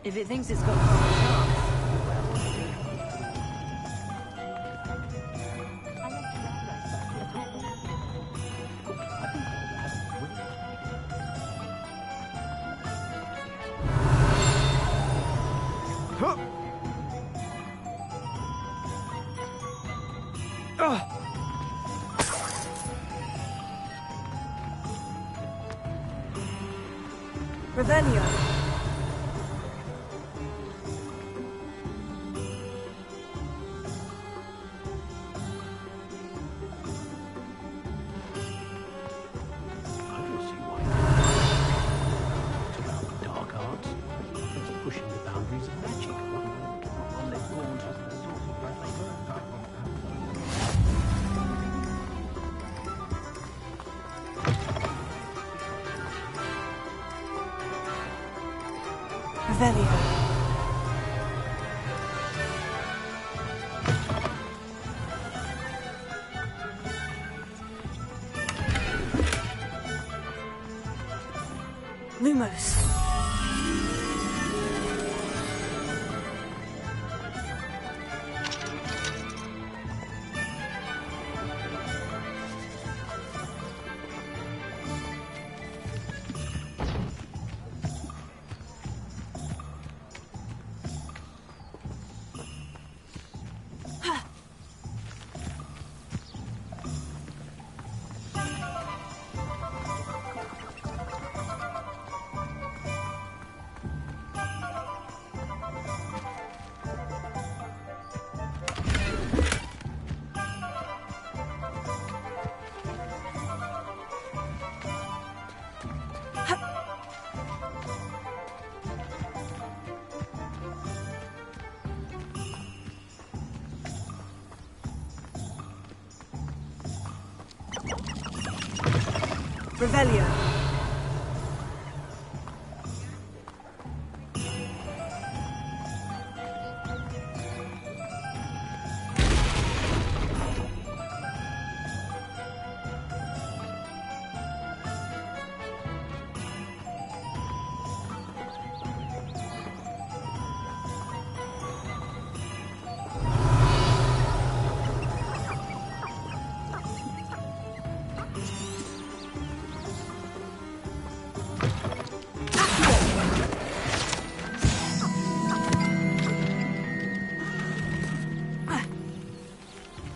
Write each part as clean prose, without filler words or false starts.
If it thinks it's got half Revelio. Revelio. Lumos. Revelio.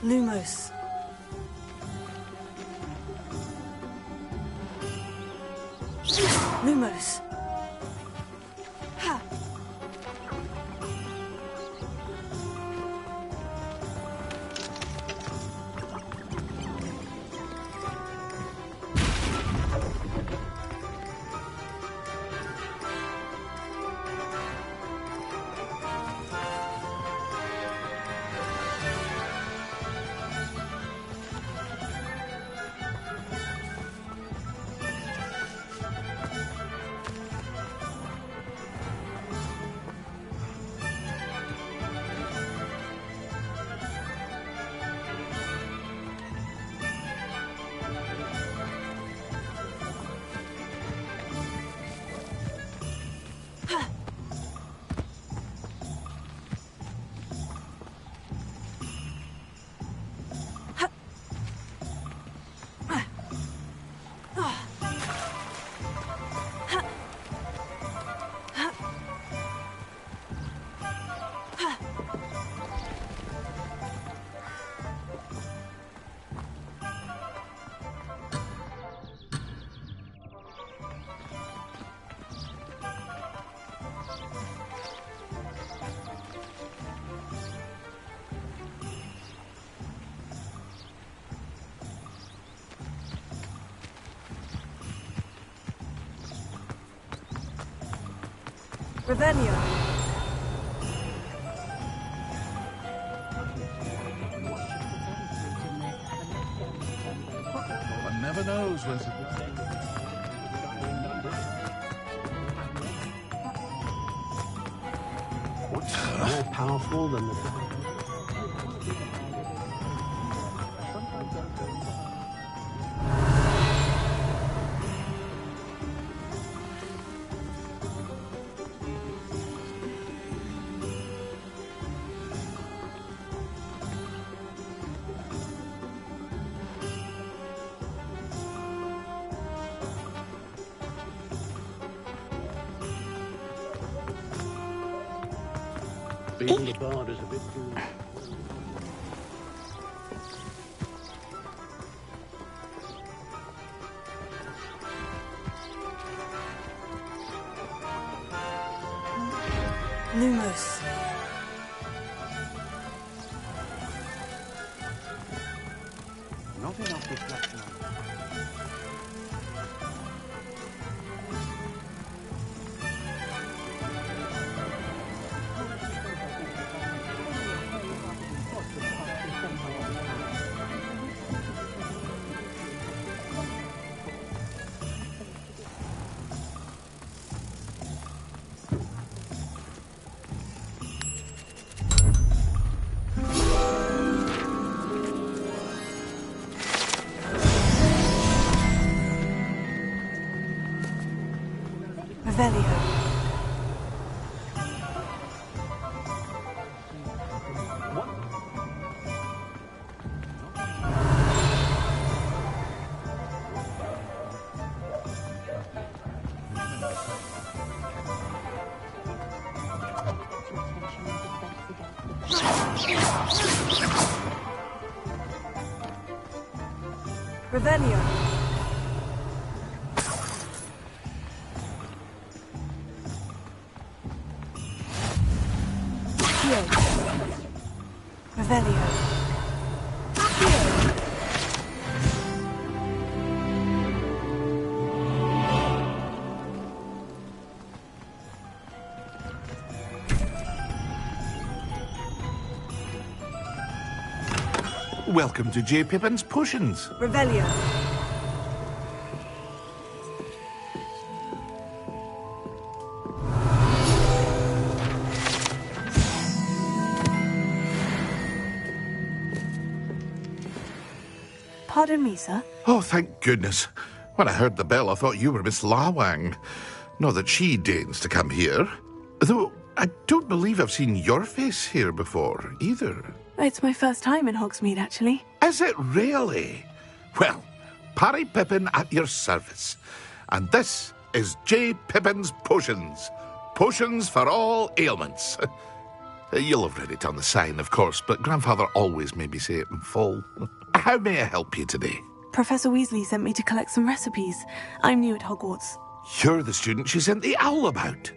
Lumos. Lumos. Ha. Revelio. One never knows where's it. What's more powerful than the Being the bard is a bit too... Lumos. Not enough reflection on Revelio. Revelio. Revelio. Welcome to J. Pippin's Potions. Revelio. Pardon me, sir. Oh, thank goodness. When I heard the bell, I thought you were Miss Lawang. Not that she deigns to come here. Though I don't believe I've seen your face here before, either. It's my first time in Hogsmeade, actually. Is it really? Well, Parry Pippin at your service. And this is J. Pippin's Potions. Potions for all ailments. You'll have read it on the sign, of course, but Grandfather always made me say it in full. How may I help you today? Professor Weasley sent me to collect some recipes. I'm new at Hogwarts. You're the student she sent the owl about.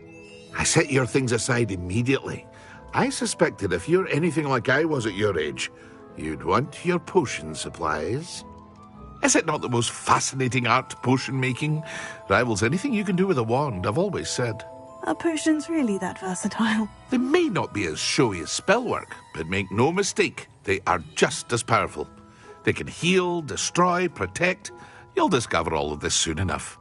I set your things aside immediately. I suspected if you're anything like I was at your age, you'd want your potion supplies. Is it not the most fascinating art, potion making? Rivals anything you can do with a wand, I've always said. Are potions really that versatile? They may not be as showy as spellwork, but make no mistake, they are just as powerful. They can heal, destroy, protect. You'll discover all of this soon enough.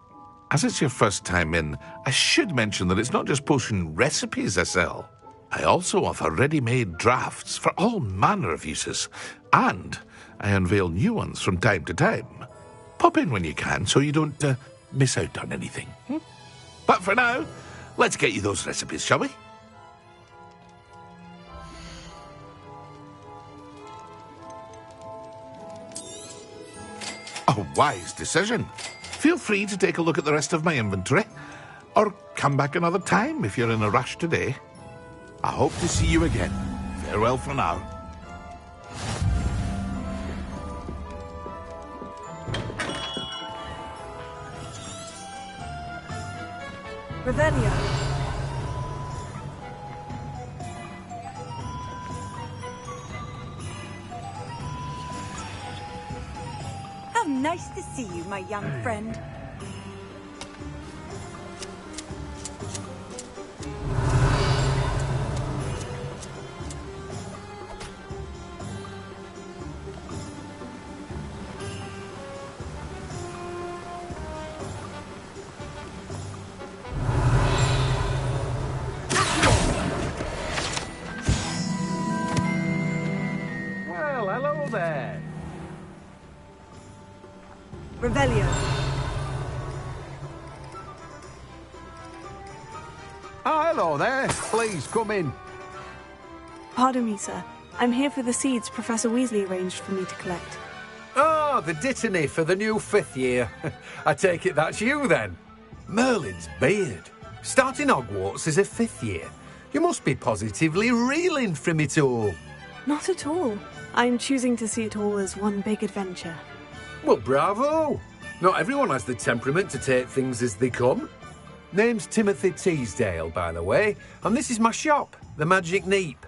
As it's your first time in, I should mention that it's not just potion recipes I sell. I also offer ready-made drafts for all manner of uses, and I unveil new ones from time to time. Pop in when you can so you don't miss out on anything. But for now, let's get you those recipes, shall we? A wise decision. Feel free to take a look at the rest of my inventory, or come back another time if you're in a rush today. I hope to see you again. Farewell for now. Revelio. How nice to see you, my young friend. Well, hello there. Revelio. Oh, hello there. Please, come in. Pardon me, sir. I'm here for the seeds Professor Weasley arranged for me to collect. Oh, the dittany for the new 5th year. I take it that's you, then. Merlin's beard. Starting Hogwarts is a 5th year. You must be positively reeling from it all. Not at all. I'm choosing to see it all as one big adventure. Well, bravo! Not everyone has the temperament to take things as they come. Name's Timothy Teasdale, by the way, and this is my shop, the Magic Neep.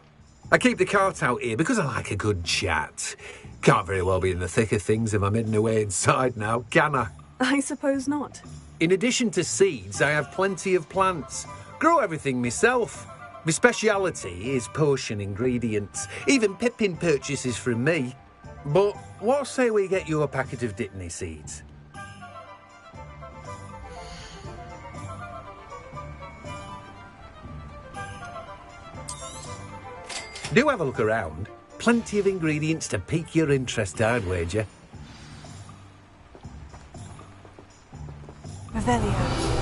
I keep the cart out here because I like a good chat. Can't very well be in the thick of things if I'm hidden away inside now, can I? I suppose not. In addition to seeds, I have plenty of plants. Grow everything myself. My speciality is potion ingredients. Even Pippin purchases from me. But what say we get you a packet of Dittany seeds? Do have a look around. Plenty of ingredients to pique your interest, I'd wager. Revelio.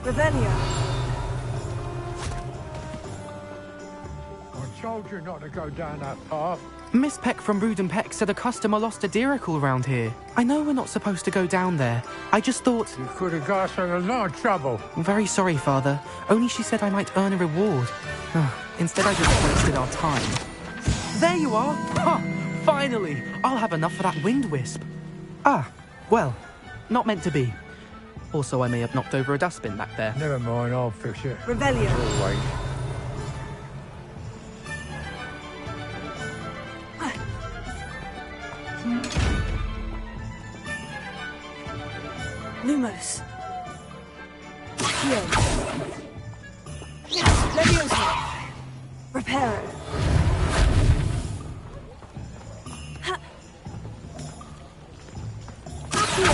Revelio. I told you not to go down that path. Miss Peck from Brood and Peck said a customer lost a deeracle round here. I know we're not supposed to go down there. I just thought... You could have got us in a lot of trouble. I'm very sorry, Father. Only she said I might earn a reward. Instead, I just wasted our time. There you are! Ha! Finally! I'll have enough for that wind wisp. Ah, well, not meant to be. Also, I may have knocked over a dustbin back there. Never mind, I'll fix it. Revelio. Always. Lumos. Accio. Leviosa. Reparo. Ha. Accio.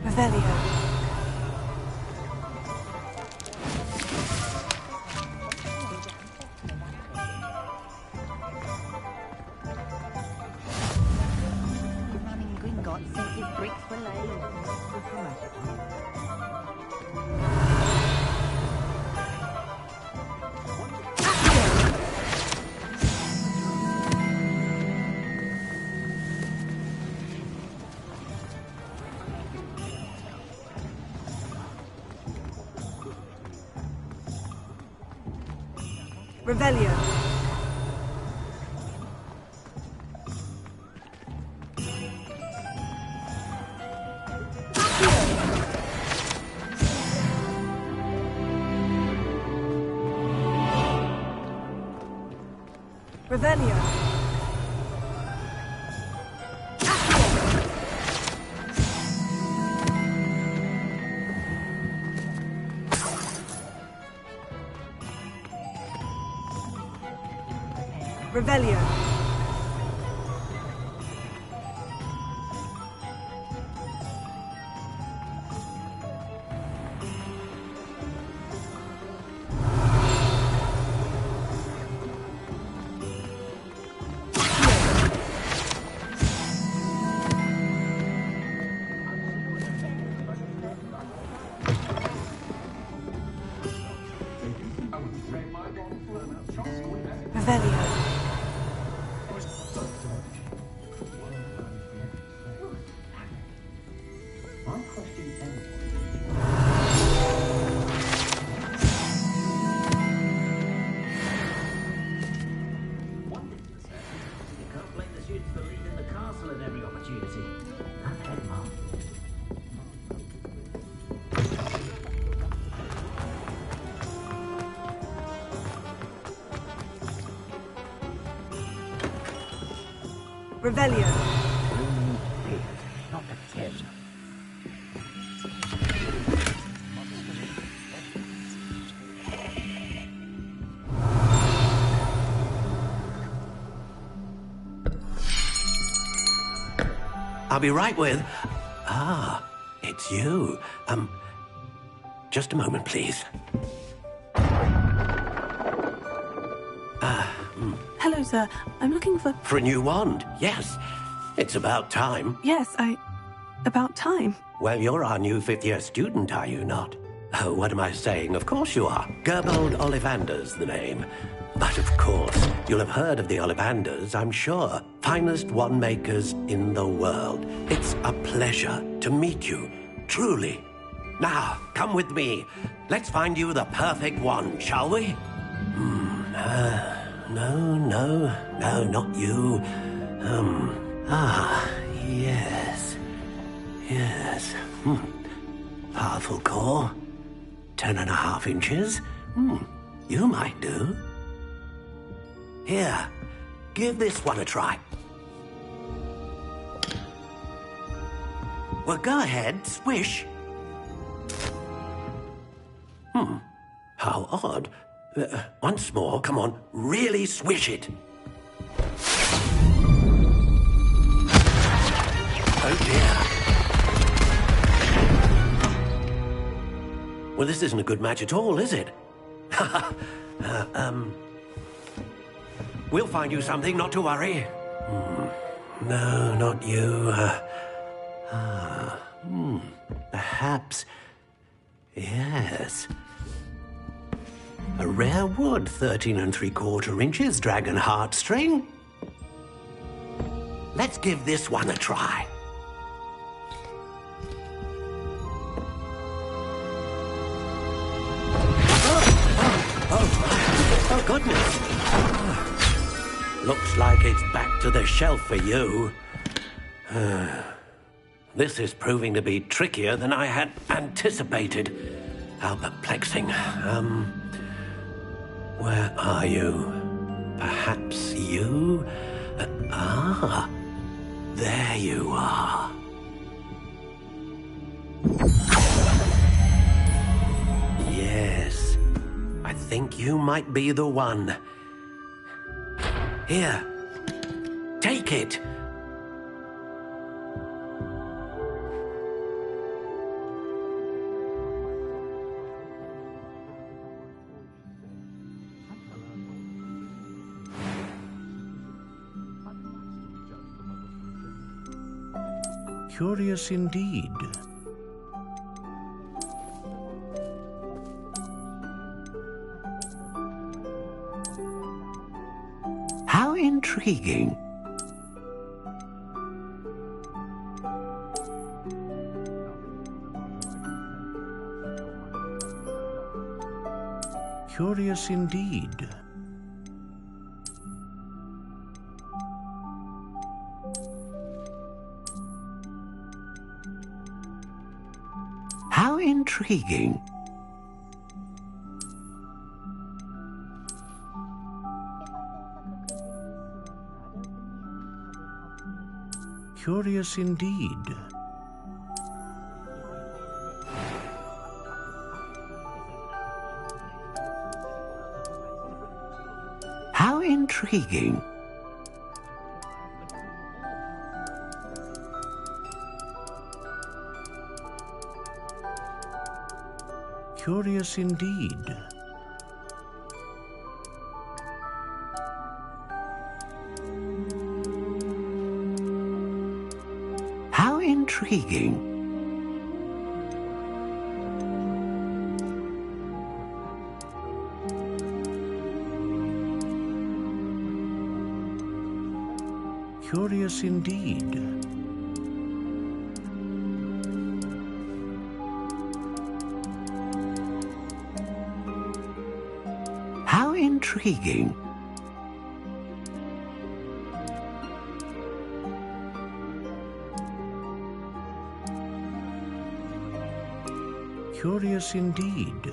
Revelio. Running Gringotts since his bricks were laid. Revelio. Revelio. Revelio. Revelio. Revelio. Not a 10. I'll be right with... Ah, it's you. Just a moment, please. Hello, sir. I'm looking for... For a new wand, yes. It's about time. Yes, about time. Well, you're our new fifth-year student, are you not? Oh, what am I saying? Of course you are. Gerbold Ollivander's the name. But of course, you'll have heard of the Ollivanders, I'm sure. Finest wand makers in the world. It's a pleasure to meet you, truly. Now, come with me. Let's find you the perfect wand, shall we? No, not you. Yes. Powerful core. 10.5 inches. You might do. Here, give this one a try. Well, go ahead, swish. How odd. Once more, come on, really swish it. Oh dear. Well, this isn't a good match at all, is it? We'll find you something, not to worry. No, not you. Perhaps... Yes. A rare wood, 13 3/4 inches, dragon heartstring. Let's give this one a try. Oh, goodness. Looks like it's back to the shelf for you. This is proving to be trickier than I had anticipated. How perplexing. Where are you? Perhaps you? There you are. Yes, I think you might be the one. Here, take it. Curious indeed. How intriguing. Curious indeed. How intriguing. Curious indeed. How intriguing. Curious indeed. How intriguing. Curious indeed. How intriguing. Curious indeed.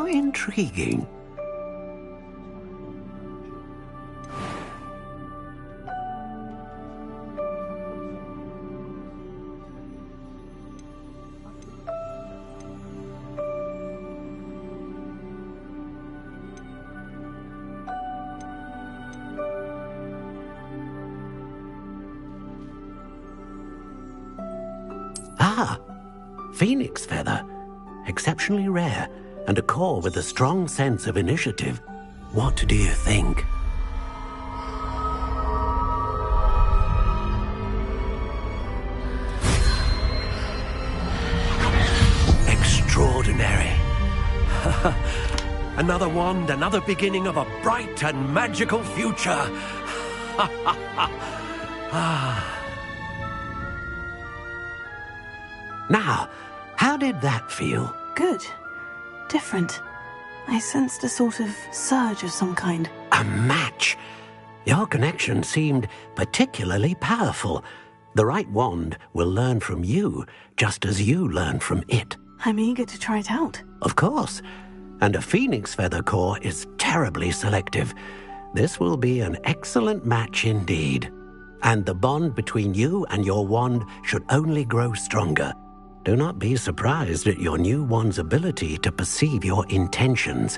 intriguing. Ah, phoenix feather. Exceptionally rare, and a core with a strong sense of initiative. What do you think? Extraordinary. Another wand, another beginning of a bright and magical future. Now, how did that feel? Good. Different. I sensed a sort of surge of some kind. A match. Your connection seemed particularly powerful. The right wand will learn from you, just as you learn from it. I'm eager to try it out. Of course. And a phoenix feather core is terribly selective. This will be an excellent match indeed. And the bond between you and your wand should only grow stronger. Do not be surprised at your new wand's ability to perceive your intentions,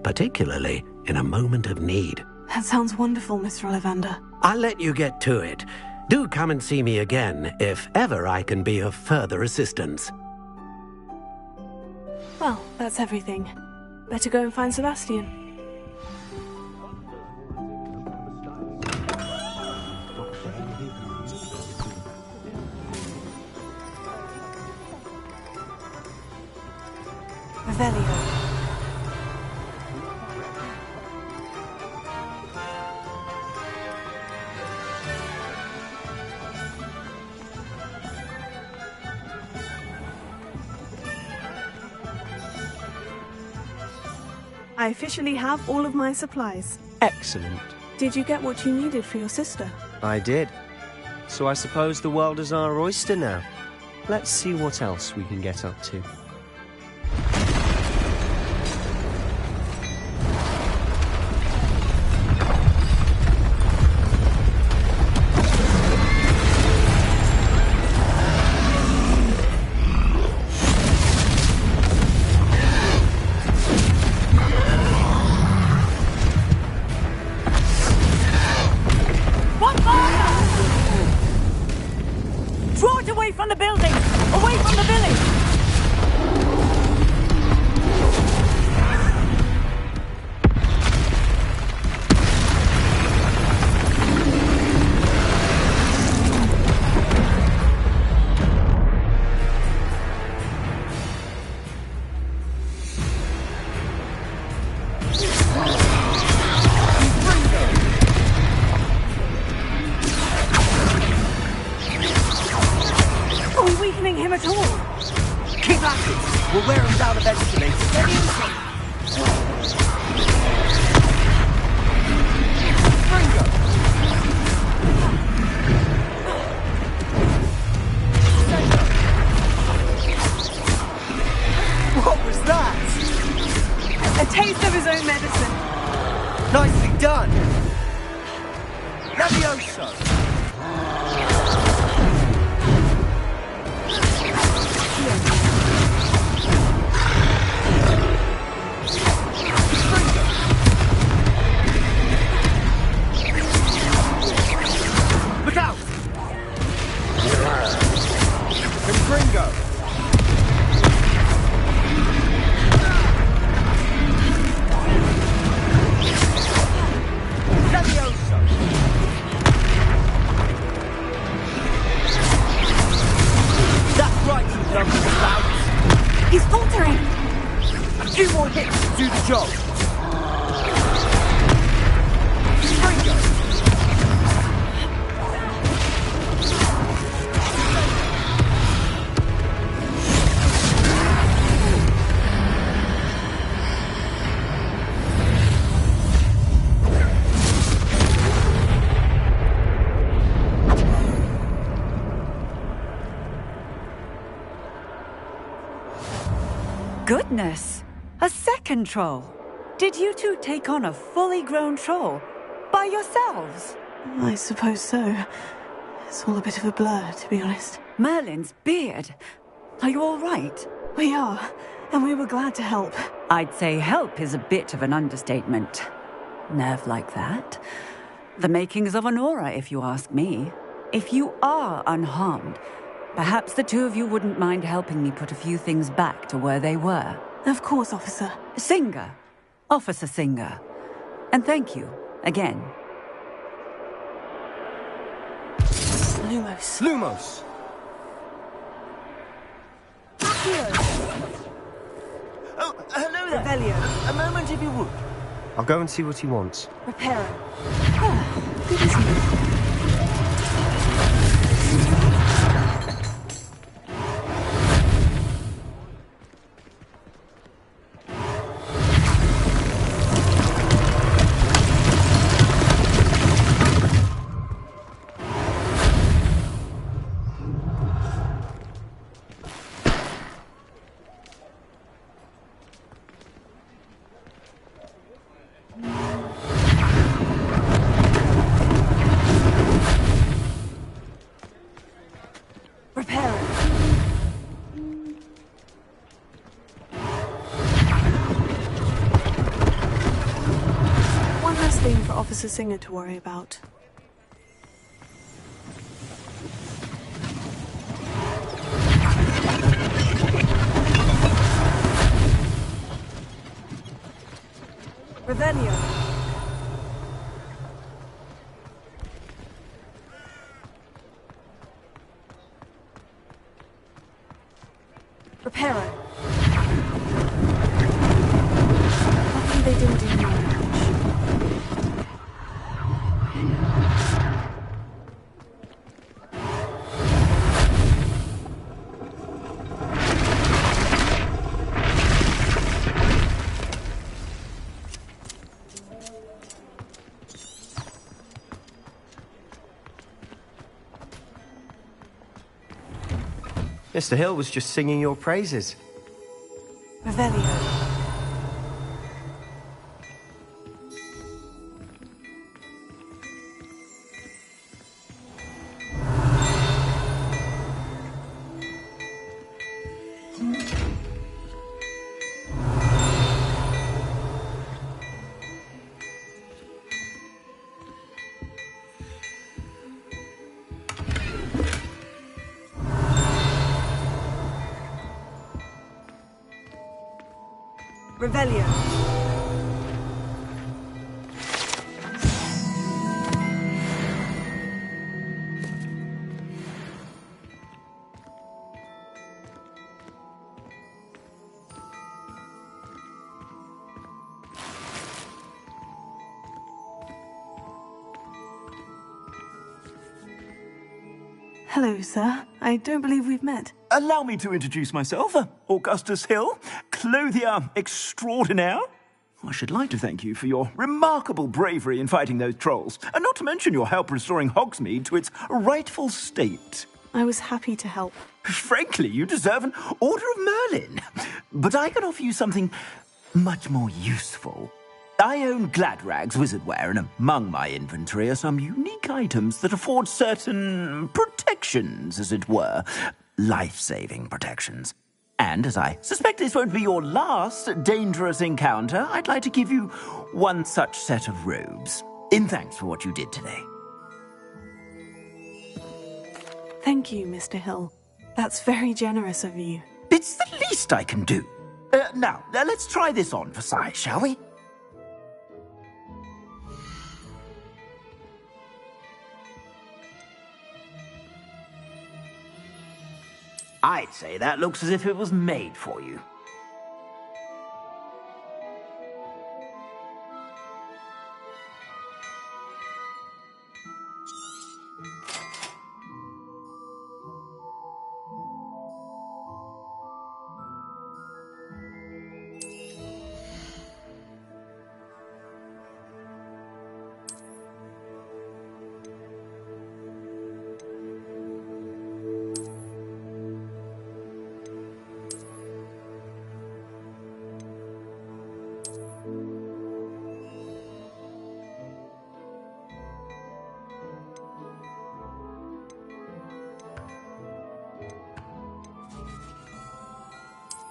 particularly in a moment of need. That sounds wonderful, Mr. Ollivander. I'll let you get to it. Do come and see me again if ever I can be of further assistance. Well, that's everything. Better go and find Sebastian. Revelio. I officially have all of my supplies. Excellent. Did you get what you needed for your sister? I did. So I suppose the world is our oyster now. Let's see what else we can get up to. From the building! Away from the village! Him at all. Keep at it. We'll wear him down eventually. What was that? A taste of his own medicine. Nicely done. Levioso. He's faltering! A few more hits to do the job. Goodness! A A second troll? Did you two take on a fully grown troll? By yourselves? I suppose so. It's all a bit of a blur, to be honest. Merlin's beard. Are you all right? We are, and we were glad to help. I'd say help is a bit of an understatement. Nerve like that. The makings of an aura, if you ask me. If you are unharmed, perhaps the two of you wouldn't mind helping me put a few things back to where they were. Of course, officer. Singer. Officer Singer. And thank you, again. Lumos. Lumos! Oh, hello there. Revelio. A moment, if you would. I'll go and see what he wants. Reparo. Ah, good as new. Officer Singer to worry about. Revelio. Reparo. Luckily they didn't do more damage. Mr. Hill was just singing your praises. Revelio. Revelio. Hello, sir. I don't believe we've met. Allow me to introduce myself, Augustus Hill, clothier extraordinaire. I should like to thank you for your remarkable bravery in fighting those trolls, and not to mention your help restoring Hogsmeade to its rightful state. I was happy to help. Frankly, you deserve an Order of Merlin. But I can offer you something much more useful. I own Gladrag's wizardware, and among my inventory are some unique items that afford certain protections, as it were. Life-saving protections. And as I suspect this won't be your last dangerous encounter, I'd like to give you one such set of robes, in thanks for what you did today. Thank you, Mr. Hill. That's very generous of you. It's the least I can do. Now, let's try this on for size, shall we? I'd say that looks as if it was made for you.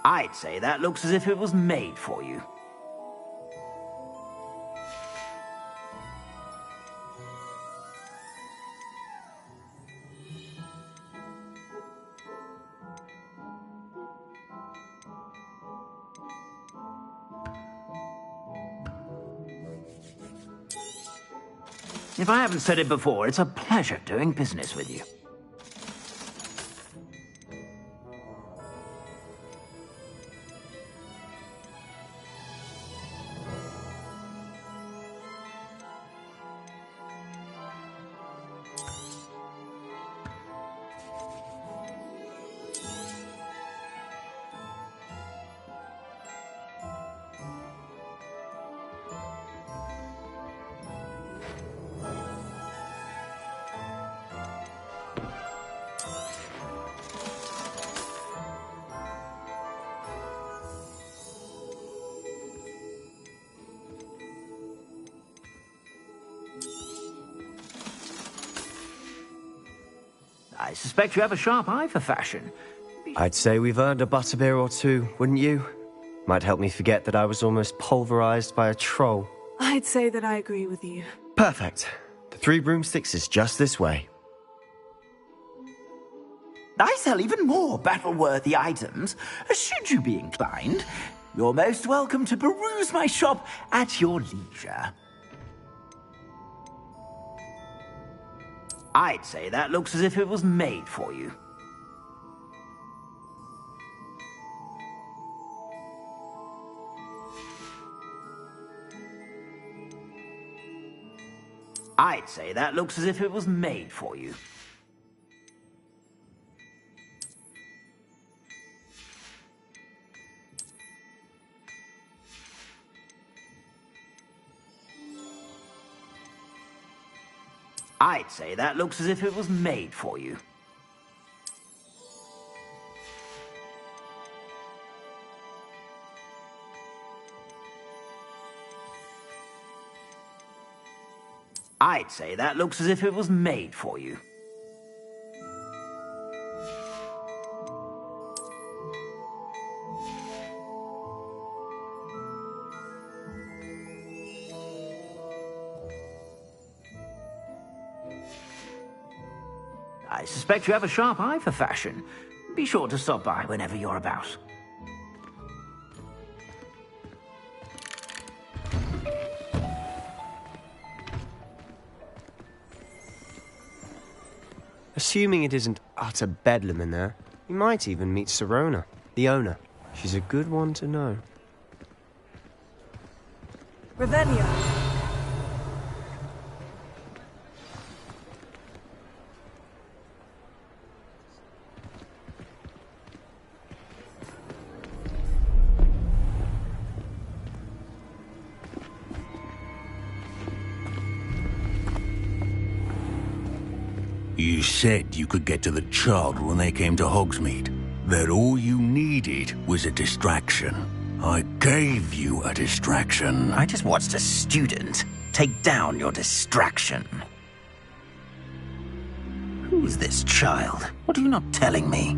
I'd say that looks as if it was made for you. If I haven't said it before, it's a pleasure doing business with you. I suspect you have a sharp eye for fashion. I'd say we've earned a butterbeer or two, wouldn't you? Might help me forget that I was almost pulverized by a troll. I'd say that I agree with you. Perfect. The Three Broomsticks is just this way. I sell even more battle-worthy items. Should you be inclined, you're most welcome to peruse my shop at your leisure. I'd say that looks as if it was made for you. I'd say that looks as if it was made for you. I'd say that looks as if it was made for you. I'd say that looks as if it was made for you. I suspect you have a sharp eye for fashion. Be sure to stop by whenever you're about. Assuming it isn't utter bedlam in there, you might even meet Sirona, the owner. She's a good one to know. Revelio. You said you could get to the child when they came to Hogsmeade. That all you needed was a distraction. I gave you a distraction. I just watched a student take down your distraction. Who's this child? What are you not telling me?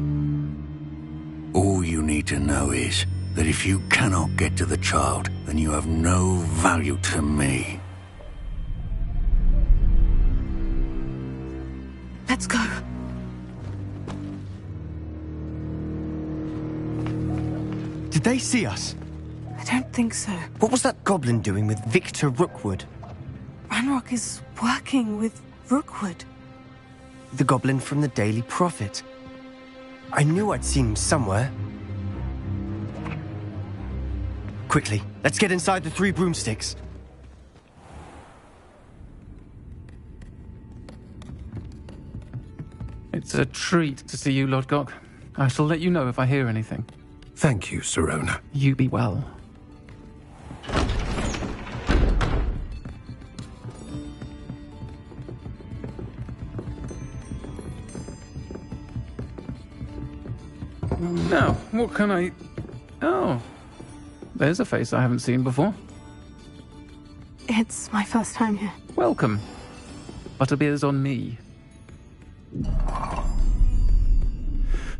All you need to know is that if you cannot get to the child, then you have no value to me. Let's go. Did they see us? I don't think so. What was that goblin doing with Victor Rookwood? Ranrock is working with Rookwood. The goblin from the Daily Prophet. I knew I'd seen him somewhere. Quickly, let's get inside the Three Broomsticks. It's a treat to see you, Lodgok. I shall let you know if I hear anything. Thank you, Sirona. You be well. Now, what can I... Oh, there's a face I haven't seen before. It's my first time here. Welcome. Butterbeer's on me.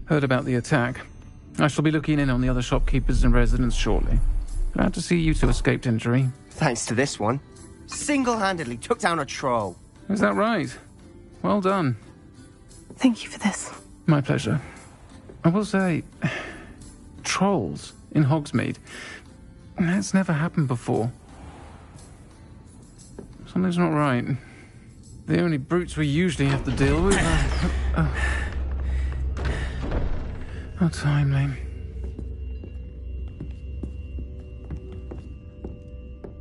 Heard about the attack. I shall be looking in on the other shopkeepers and residents shortly. Glad to see you two escaped injury. Thanks to this one. Single-handedly took down a troll. Is that right? Well done. Thank you for this. My pleasure. I will say, trolls in Hogsmeade. That's never happened before. Something's not right. The only brutes we usually have to deal with are... How timely.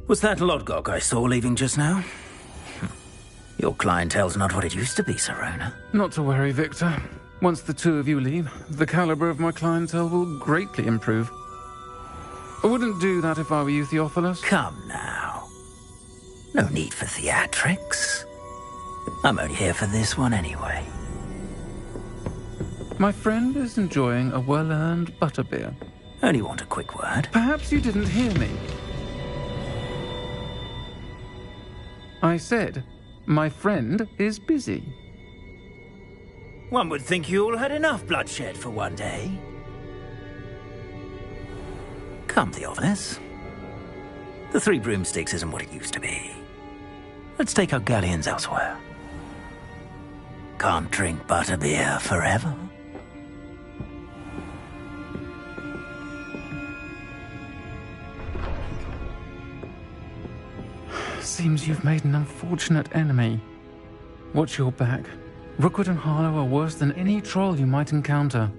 Was that Lodgok I saw leaving just now? Your clientele's not what it used to be, Sirona. Not to worry, Victor. Once the two of you leave, the caliber of my clientele will greatly improve. I wouldn't do that if I were you, Theophilus. Come now. No need for theatrics. I'm only here for this one anyway. My friend is enjoying a well-earned butterbeer. Only want a quick word. Perhaps you didn't hear me. I said, my friend is busy. One would think you all had enough bloodshed for one day. Come, Theophilus. The Three Broomsticks isn't what it used to be. Let's take our galleons elsewhere. Can't drink butterbeer forever. Seems you've made an unfortunate enemy. Watch your back. Rookwood and Harlow are worse than any troll you might encounter.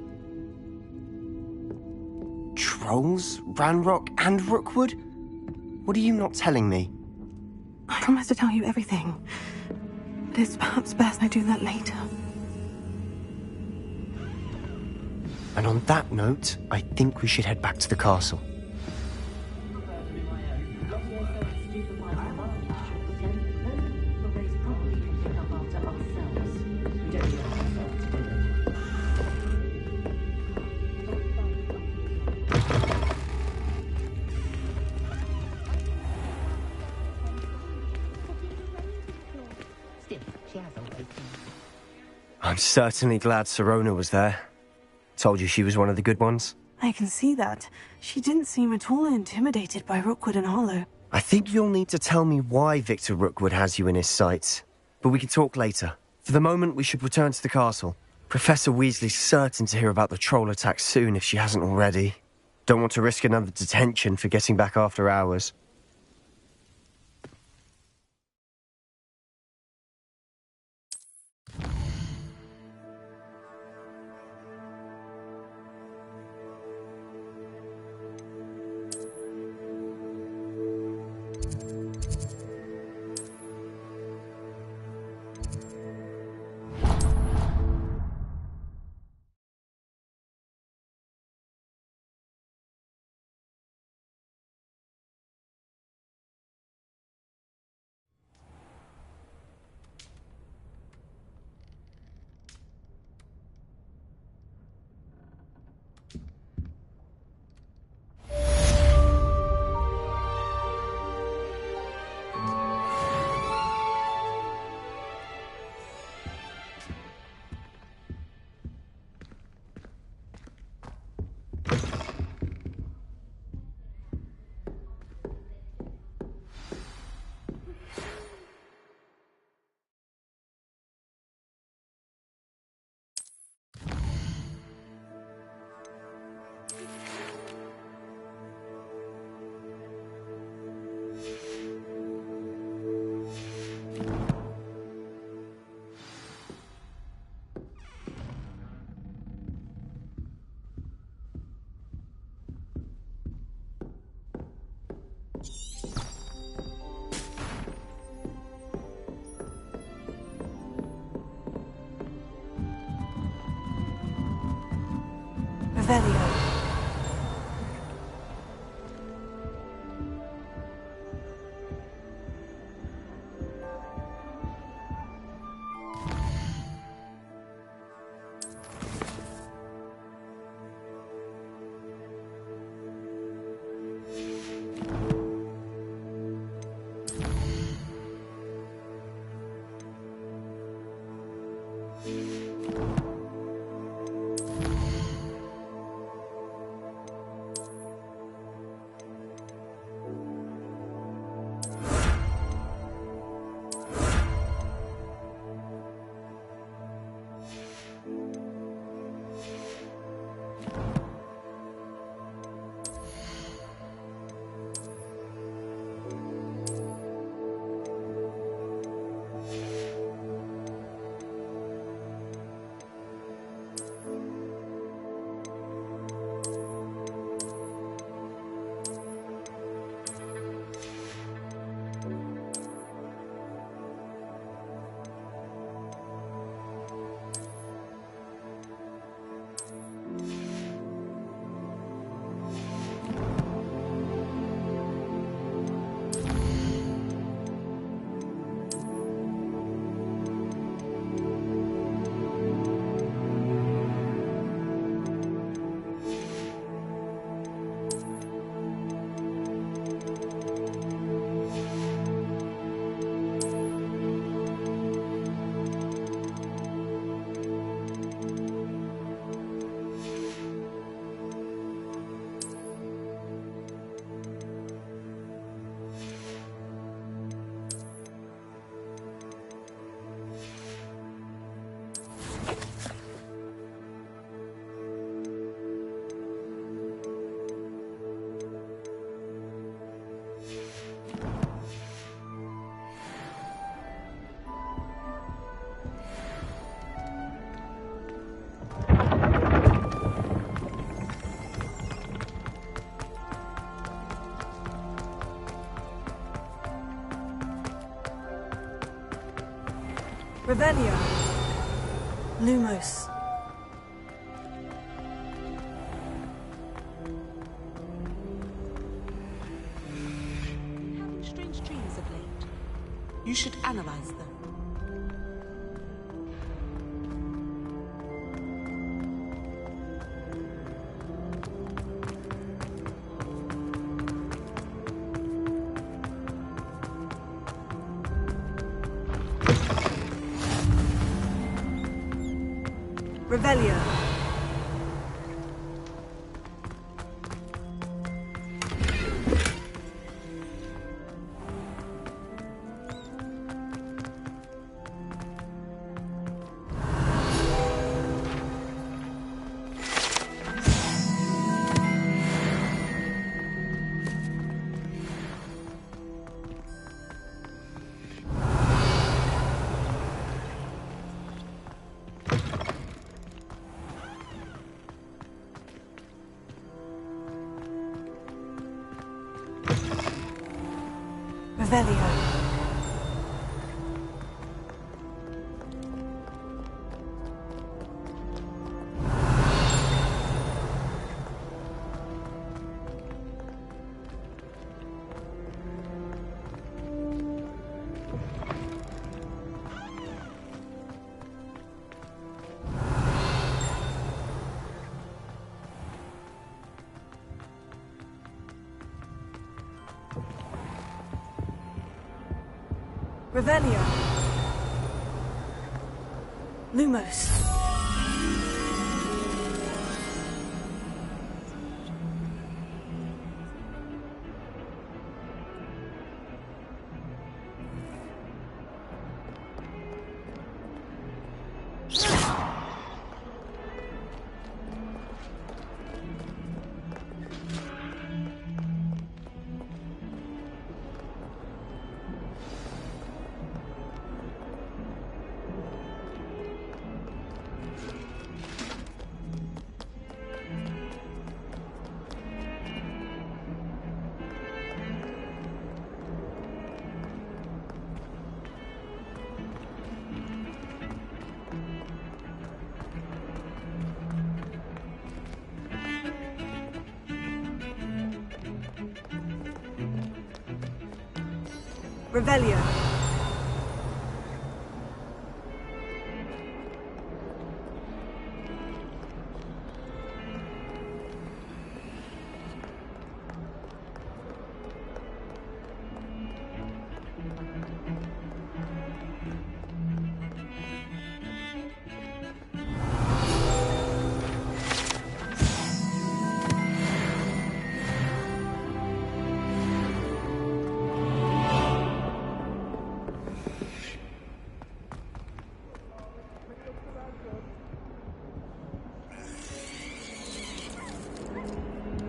Trolls? Ranrock and Rookwood? What are you not telling me? I promise to tell you everything. But it's perhaps best I do that later. And on that note, I think we should head back to the castle. I'm certainly glad Sirona was there. Told you she was one of the good ones. I can see that. She didn't seem at all intimidated by Rookwood and Harlow. I think you'll need to tell me why Victor Rookwood has you in his sights. But we can talk later. For the moment, we should return to the castle. Professor Weasley's certain to hear about the troll attack soon if she hasn't already. Don't want to risk another detention for getting back after hours. Revelio. Lumos. Strange dreams of late. You should analyze them. Revelio. Revelio. Revelio. Lumos. Revelio.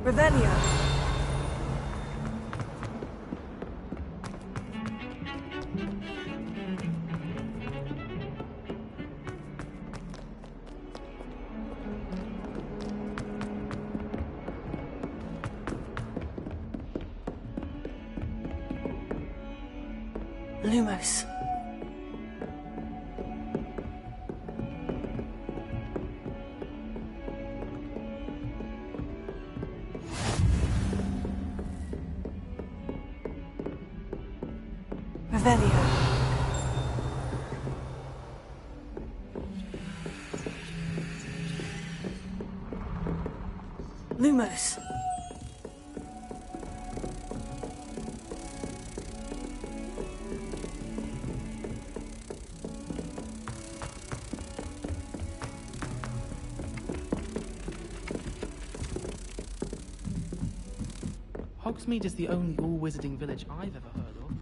Revelio. Lumos. Revelio. Lumos. Hogsmeade is the only all-wizarding village I've ever heard of.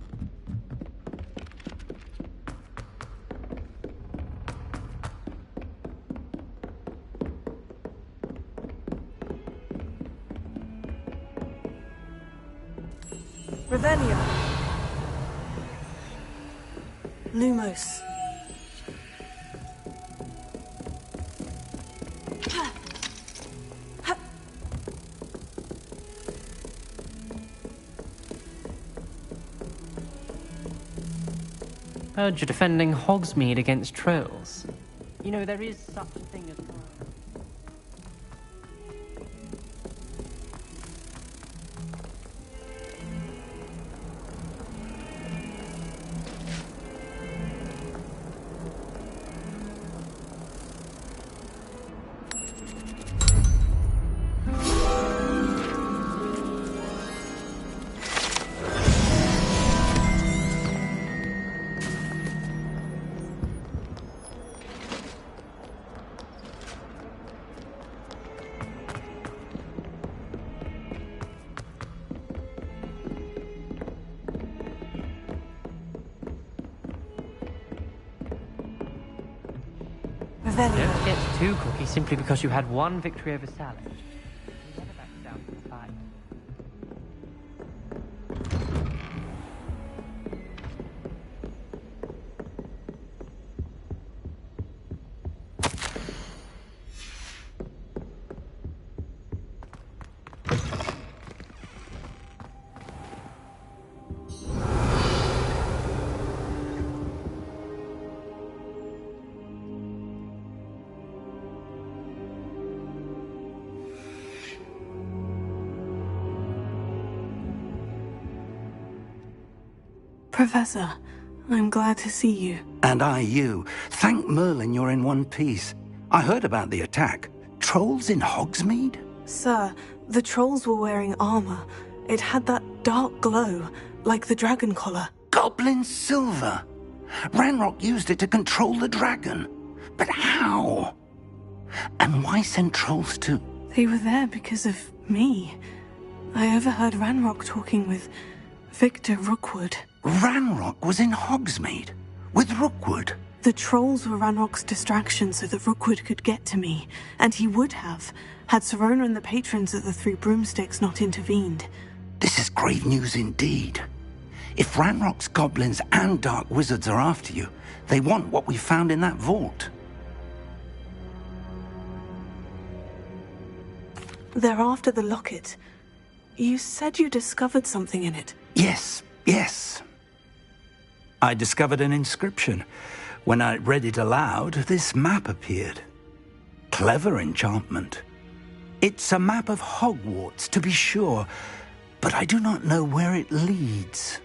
Revelio. Lumos. Heard you're defending Hogsmeade against trolls. You know, there is such a thing as... Revelio. Don't get too cocky simply because you had one victory over Salad. You never back down from the fight. Professor, I'm glad to see you. And I you. Thank Merlin you're in one piece. I heard about the attack. Trolls in Hogsmeade? Sir, the trolls were wearing armor. It had that dark glow, like the dragon collar. Goblin silver! Ranrock used it to control the dragon. But how? And why send trolls to... They were there because of me. I overheard Ranrock talking with Victor Rookwood. Ranrock was in Hogsmeade? With Rookwood? The trolls were Ranrock's distraction so that Rookwood could get to me. And he would have, had Sirona and the patrons of the Three Broomsticks not intervened. This is grave news indeed. If Ranrock's goblins and dark wizards are after you, they want what we found in that vault. They're after the locket. You said you discovered something in it. Yes. I discovered an inscription. When I read it aloud, this map appeared. Clever enchantment. It's a map of Hogwarts, to be sure, but I do not know where it leads.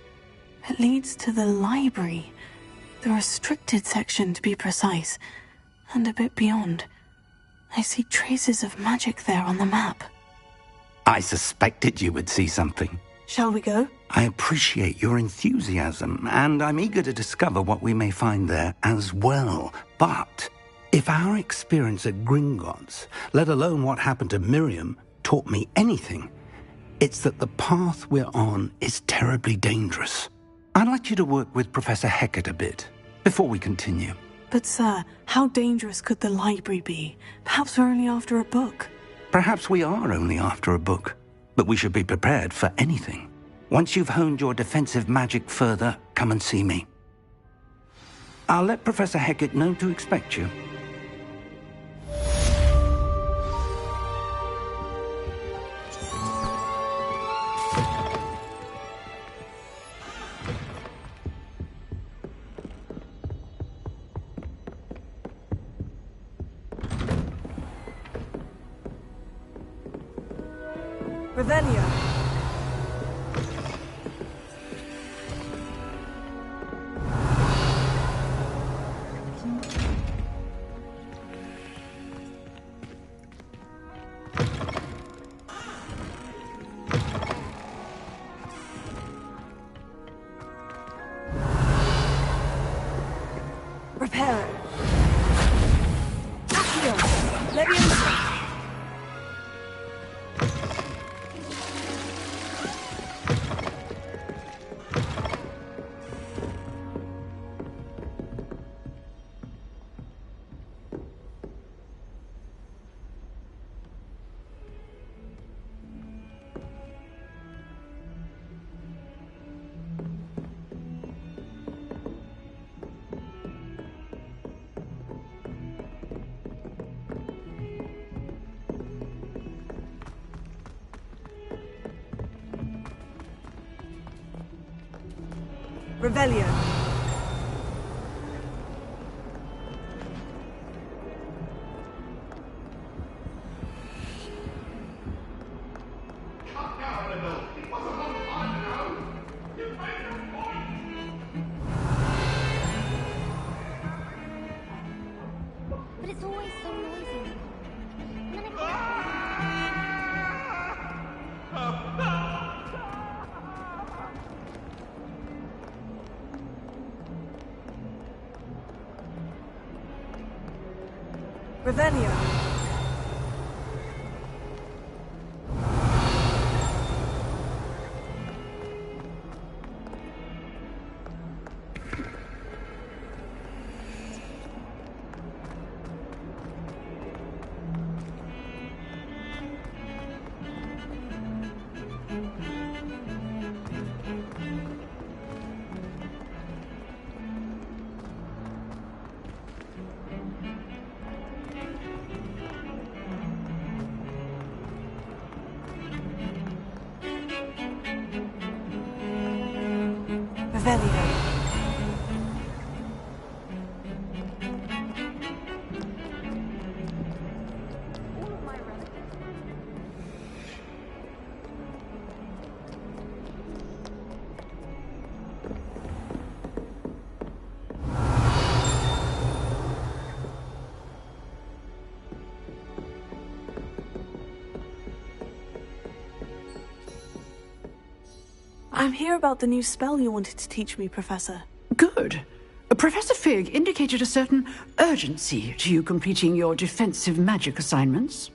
It leads to the library. The restricted section, to be precise. And a bit beyond. I see traces of magic there on the map. I suspected you would see something. Shall we go? I appreciate your enthusiasm, and I'm eager to discover what we may find there as well. But if our experience at Gringotts, let alone what happened to Miriam, taught me anything, it's that the path we're on is terribly dangerous. I'd like you to work with Professor Hecat a bit, before we continue. But sir, how dangerous could the library be? Perhaps we're only after a book. Perhaps we are only after a book, but we should be prepared for anything. Once you've honed your defensive magic further, come and see me. I'll let Professor Hecat know to expect you. Revelio. Reparo. Accio. Leviosa. Revelio. Revelio. I'm here about the new spell you wanted to teach me, Professor. Good. Professor Fig indicated a certain urgency to you completing your defensive magic assignments.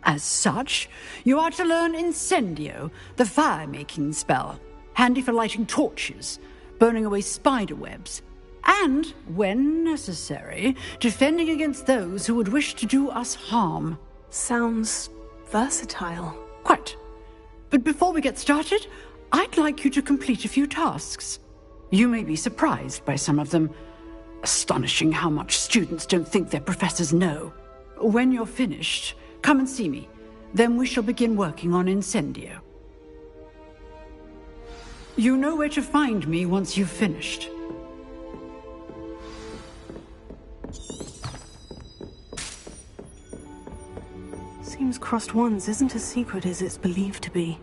As such, you are to learn Incendio, the fire-making spell, handy for lighting torches, burning away spider webs, and, when necessary, defending against those who would wish to do us harm. Sounds versatile. Quite. But before we get started, I'd like you to complete a few tasks. You may be surprised by some of them. Astonishing how much students don't think their professors know. When you're finished, come and see me. Then we shall begin working on Incendio. You know where to find me once you've finished. Seems crossed wands isn't as secret as it's believed to be.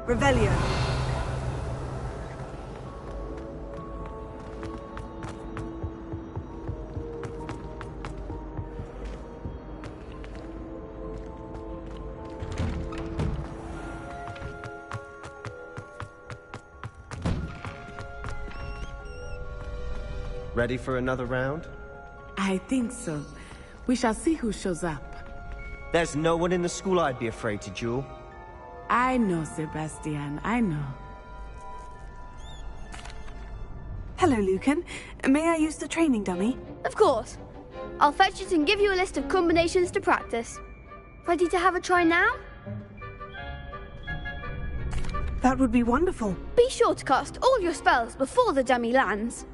Revelio. Ready for another round? I think so. We shall see who shows up. There's no one in the school I'd be afraid to duel. I know, Sebastian, I know. Hello, Lucan. May I use the training dummy? Of course. I'll fetch it and give you a list of combinations to practice. Ready to have a try now? That would be wonderful. Be sure to cast all your spells before the dummy lands.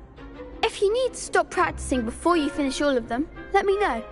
If you need to stop practicing before you finish all of them, let me know.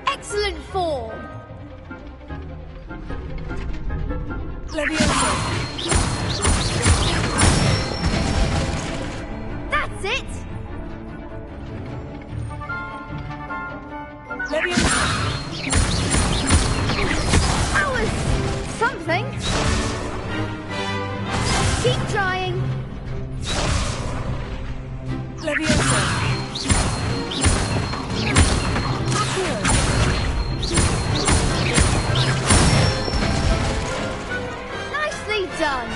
Excellent form! That's it! That was something. Keep trying. Nicely done.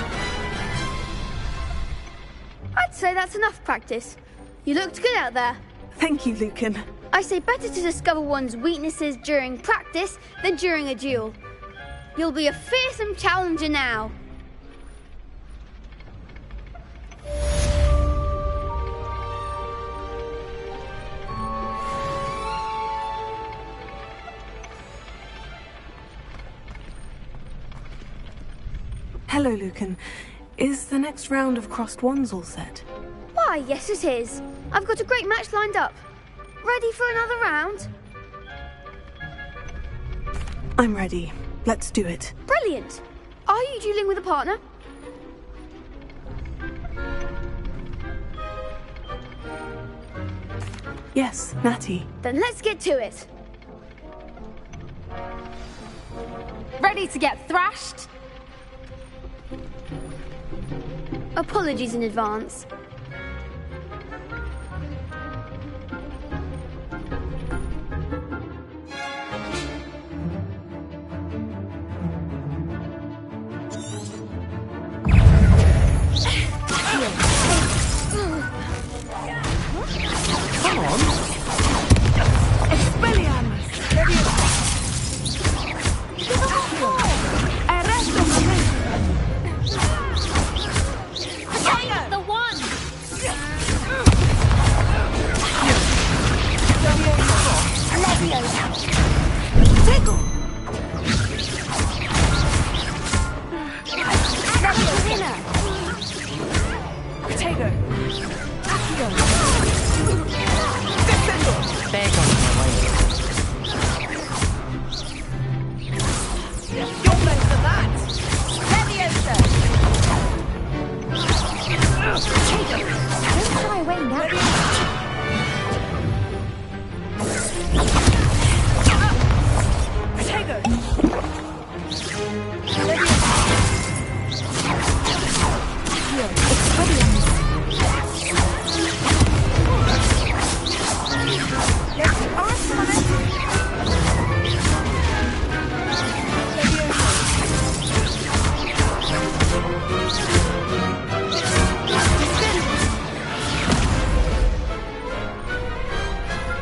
I'd say that's enough practice. You looked good out there. Thank you, Lucan. I say better to discover one's weaknesses during practice than during a duel. You'll be a fearsome challenger now. Hello, Lucan. Is the next round of crossed wands all set? Why, yes it is. I've got a great match lined up. Ready for another round? I'm ready. Let's do it. Brilliant. Are you dueling with a partner? Yes, Natty. Then let's get to it. Ready to get thrashed? Apologies in advance. Come on. Expelliarmus. Arresto momento. The one. Tego. Potato. Accio. Defendo. You're better than that. Leviosa. Potato. Don't shy away now. Potato.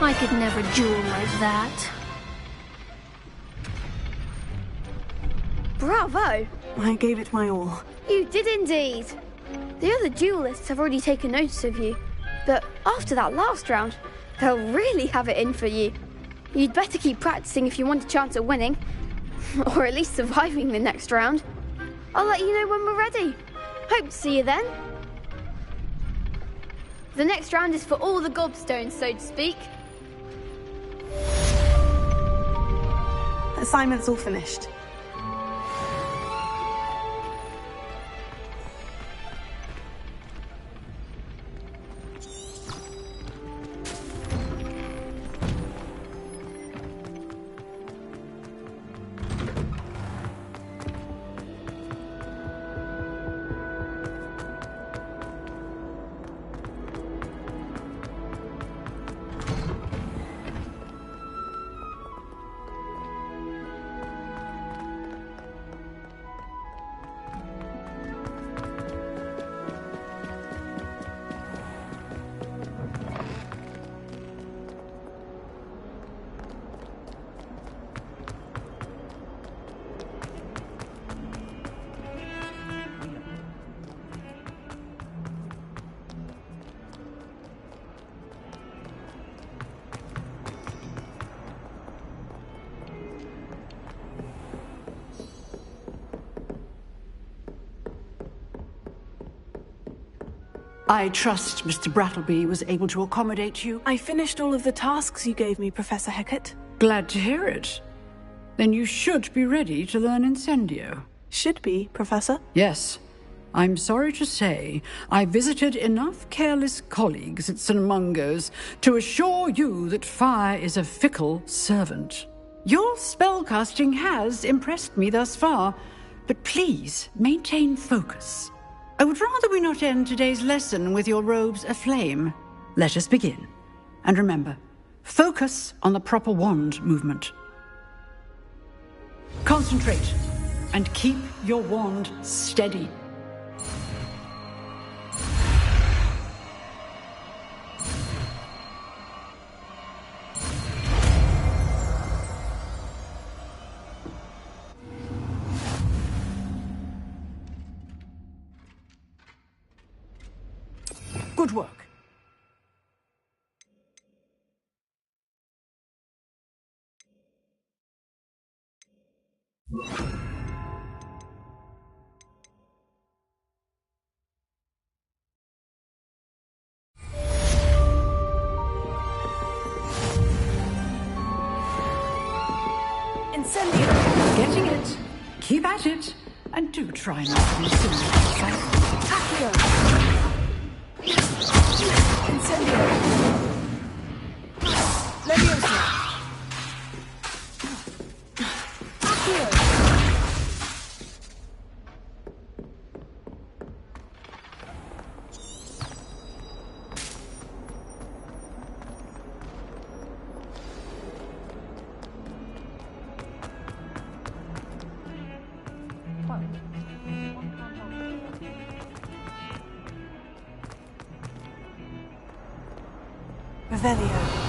I could never duel like that. Bravo! I gave it my all. You did indeed. The other duelists have already taken notice of you, but after that last round, they'll really have it in for you. You'd better keep practicing if you want a chance at winning, or at least surviving the next round. I'll let you know when we're ready. Hope to see you then. The next round is for all the gobstones, so to speak. Assignment's all finished. I trust Mr. Brattleby was able to accommodate you. I finished all of the tasks you gave me, Professor Hecat. Glad to hear it. Then you should be ready to learn Incendio. Should be, Professor? Yes. I'm sorry to say, I visited enough careless colleagues at St. Mungo's to assure you that fire is a fickle servant. Your spellcasting has impressed me thus far, but please maintain focus. I would rather we not end today's lesson with your robes aflame. Let us begin. And remember, focus on the proper wand movement. Concentrate and keep your wand steady. Good work. Incendio. Getting it. Keep at it. And do try not to be silly. Accio. Incendio. Leviosa. Accio. Revelio.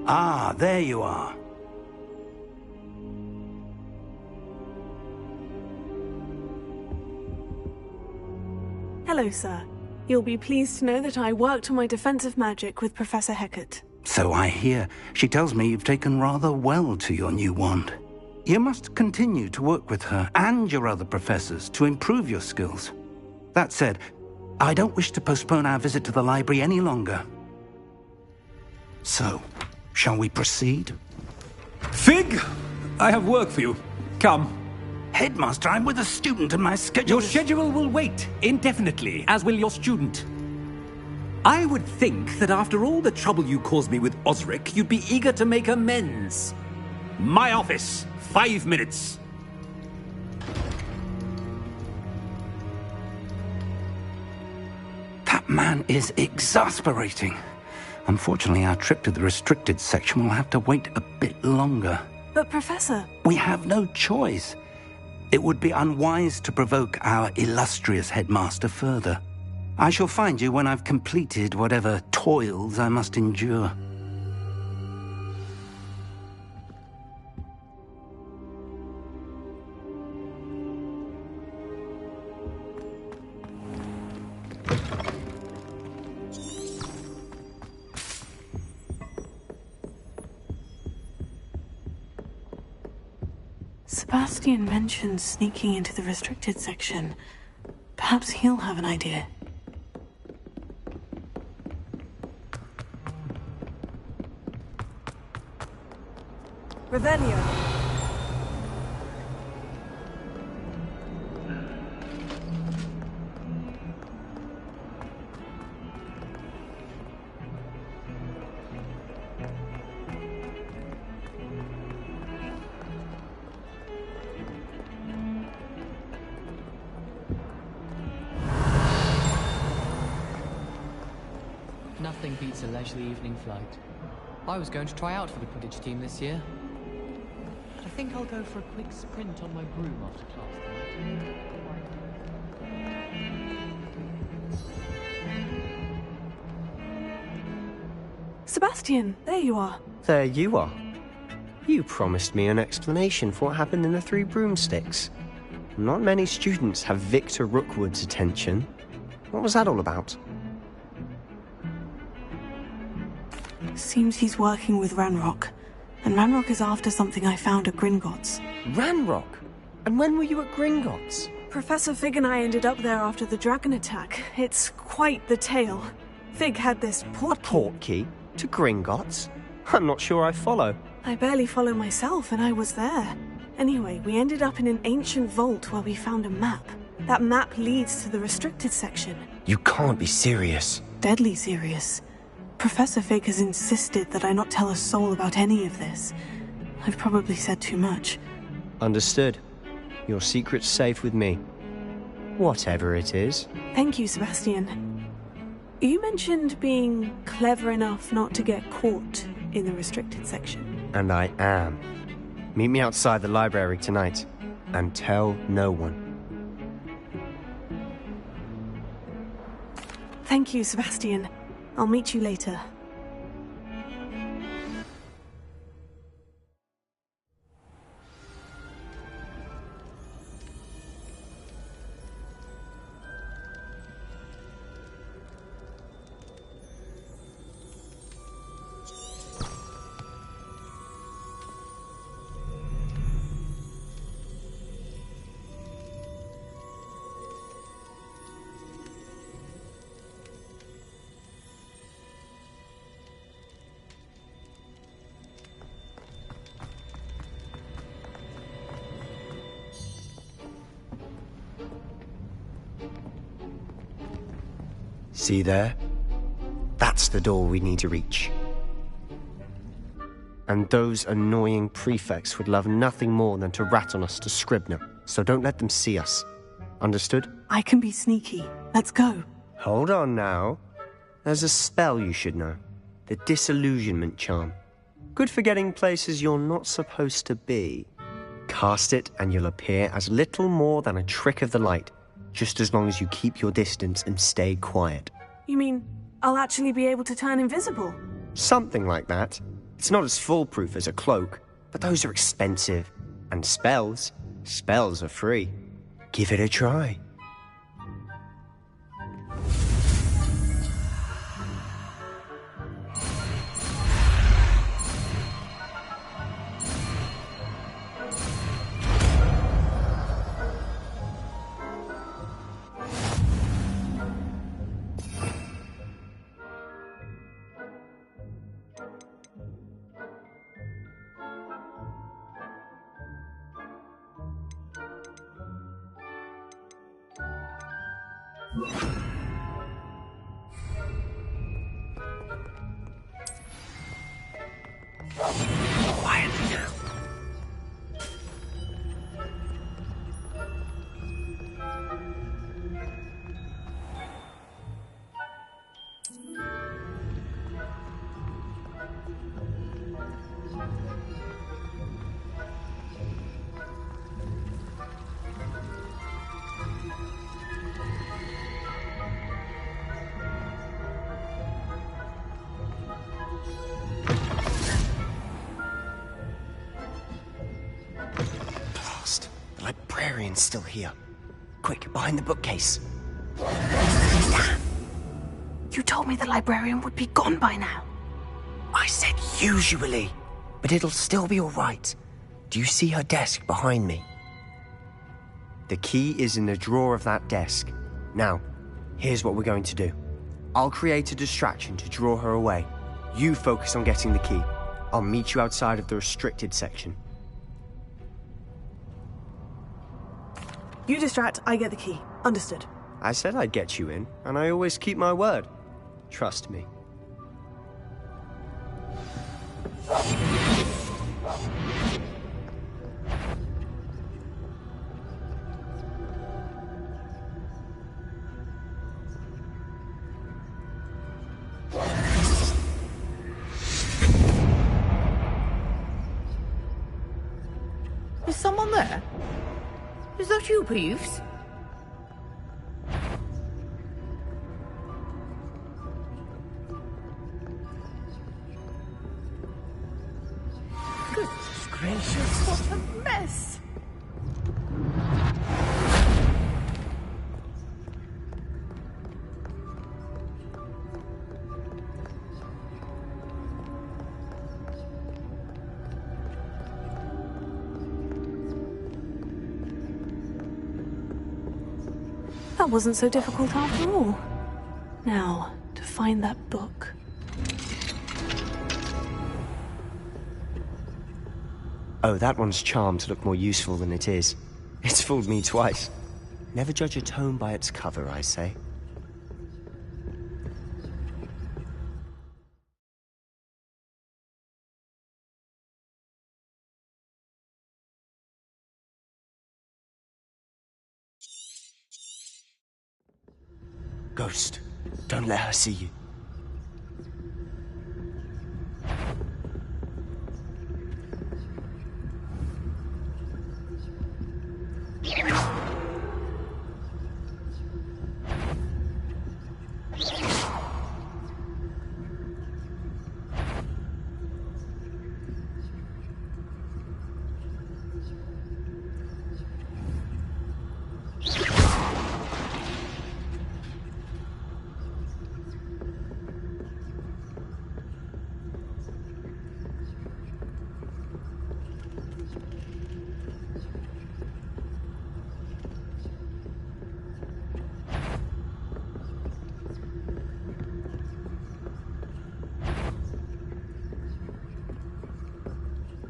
Ah, there you are. Hello, sir. You'll be pleased to know that I worked on my defensive magic with Professor Hecat. So I hear. She tells me you've taken rather well to your new wand. You must continue to work with her and your other professors to improve your skills. That said, I don't wish to postpone our visit to the library any longer. So, shall we proceed? Fig! I have work for you. Come. Headmaster, I'm with a student and my schedule Your schedule will wait indefinitely, as will your student. I would think that after all the trouble you caused me with Osric, you'd be eager to make amends. My office, 5 minutes. That man is exasperating. Unfortunately, our trip to the restricted section will have to wait a bit longer. But, Professor... We have no choice. It would be unwise to provoke our illustrious headmaster further. I shall find you when I've completed whatever toils I must endure. Sebastian mentioned sneaking into the restricted section. Perhaps he'll have an idea. Revelio. Nothing beats a leisurely evening flight. I was going to try out for the Quidditch team this year. But I think I'll go for a quick sprint on my broom after class tonight. Sebastian, there you are. There you are. You promised me an explanation for what happened in the Three Broomsticks. Not many students have Victor Rookwood's attention. What was that all about? Seems he's working with Ranrock. And Ranrock is after something I found at Gringotts. Ranrock? And when were you at Gringotts? Professor Fig and I ended up there after the dragon attack. It's quite the tale. Fig had this portkey to Gringotts? I'm not sure I follow. I barely follow myself, and I was there. Anyway, we ended up in an ancient vault where we found a map. That map leads to the restricted section. You can't be serious. Deadly serious. Professor Fig has insisted that I not tell a soul about any of this. I've probably said too much. Understood. Your secret's safe with me. Whatever it is. Thank you, Sebastian. You mentioned being clever enough not to get caught in the restricted section. And I am. Meet me outside the library tonight, and tell no one. Thank you, Sebastian. I'll meet you later. See there? That's the door we need to reach. And those annoying prefects would love nothing more than to rat on us to Scribner, so don't let them see us. Understood? I can be sneaky. Let's go. Hold on now. There's a spell you should know. The Disillusionment Charm. Good for getting places you're not supposed to be. Cast it and you'll appear as little more than a trick of the light, just as long as you keep your distance and stay quiet. You mean I'll actually be able to turn invisible? Something like that. It's not as foolproof as a cloak, but those are expensive. And spells are free. Give it a try. Quietly now. The librarian's still here. Quick, behind the bookcase. You told me the librarian would be gone by now. I said usually, but it'll still be all right. Do you see her desk behind me? The key is in the drawer of that desk. Now, here's what we're going to do. I'll create a distraction to draw her away. You focus on getting the key. I'll meet you outside of the restricted section. You distract, I get the key. Understood. I said I'd get you in, and I always keep my word. Trust me. Is someone there? Is that you, Peeves? Goodness gracious, what a mess! That wasn't so difficult after all. Now, to find that book. Oh, that one's charmed to look more useful than it is. It's fooled me twice. Never judge a tome by its cover, I say. Ghost, don't let her see you.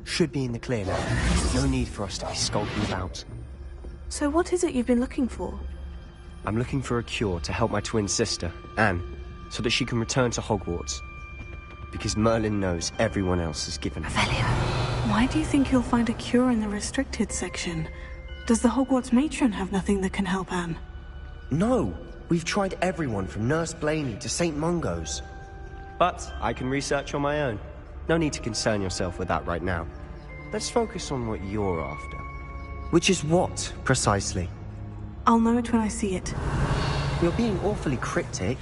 Should be in the clear now. No need for us to be skulking about. So what is it you've been looking for? I'm looking for a cure to help my twin sister, Anne, so that she can return to Hogwarts. Because Merlin knows everyone else is given up. Why do you think you'll find a cure in the restricted section? Does the Hogwarts matron have nothing that can help Anne? No! We've tried everyone from Nurse Blaney to St. Mungo's. But I can research on my own. No need to concern yourself with that right now. Let's focus on what you're after. Which is what, precisely? I'll know it when I see it. You're being awfully cryptic.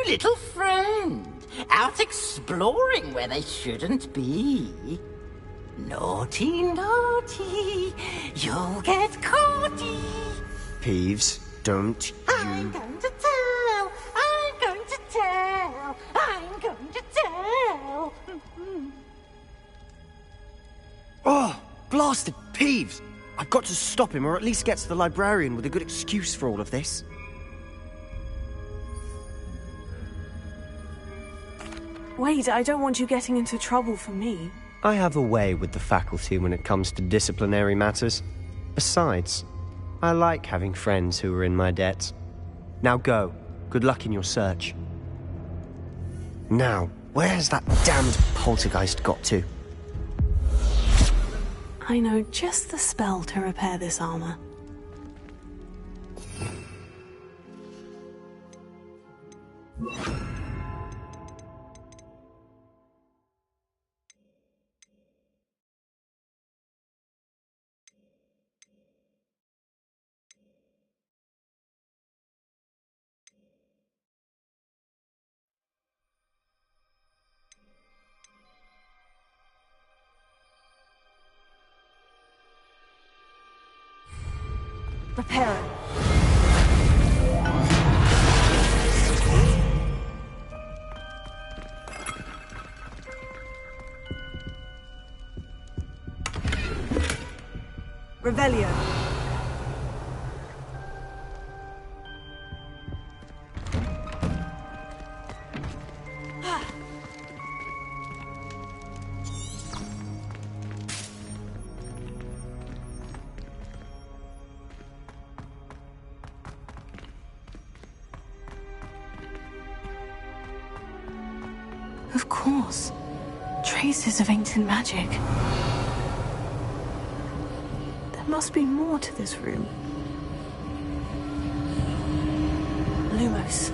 Little friend, out exploring where they shouldn't be. Naughty, naughty, you'll get caughty. Peeves, don't you... I'm going to tell, I'm going to tell, I'm going to tell. Oh, blasted Peeves! I've got to stop him, or at least get to the librarian with a good excuse for all of this. Wait, I don't want you getting into trouble for me. I have a way with the faculty when it comes to disciplinary matters. Besides, I like having friends who are in my debt. Now go. Good luck in your search. Now, where's that damned poltergeist got to? I know just the spell to repair this armor. Prepare it. Revelio. Of course. Traces of ancient magic. There must be more to this room. Lumos.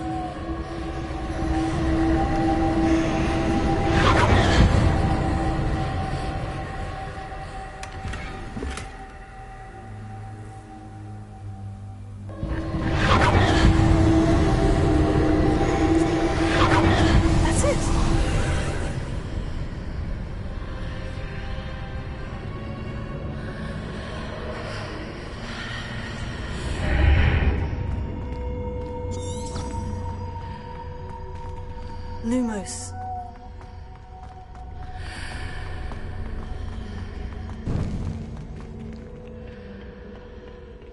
Lumos.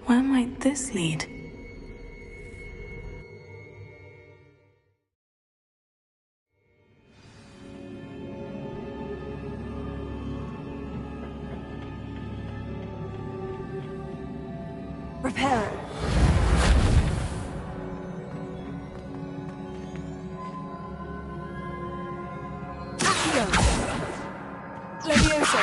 Where might this lead? Repair it. Accio. Levioso.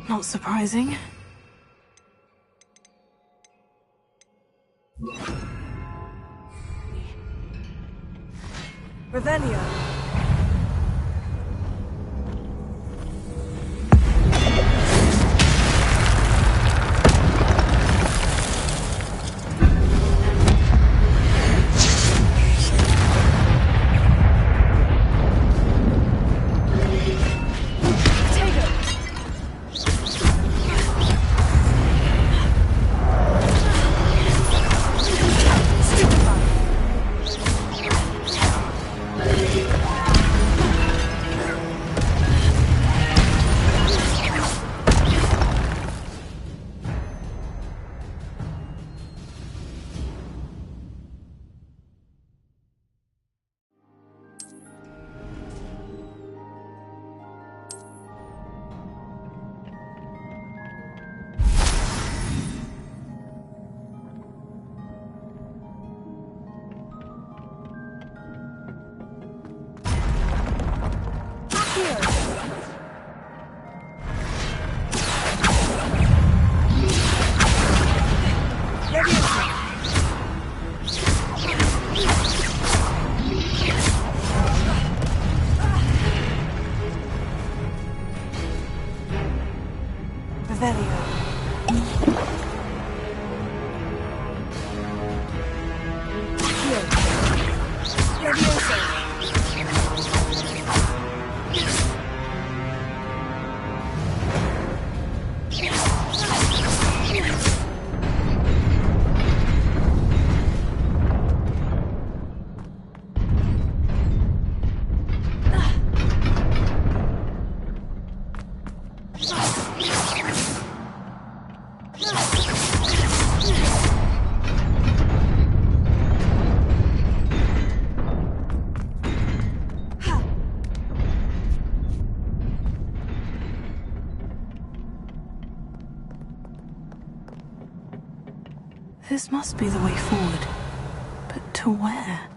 Not surprising. Revelio. This must be the way forward. But to where?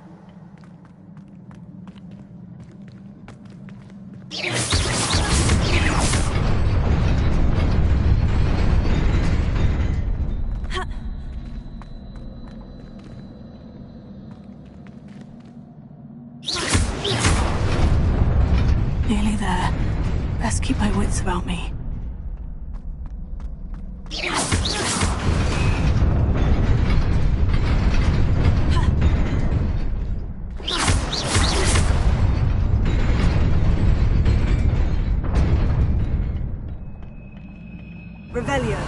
Nearly there. Best keep my wits about me. Revelio.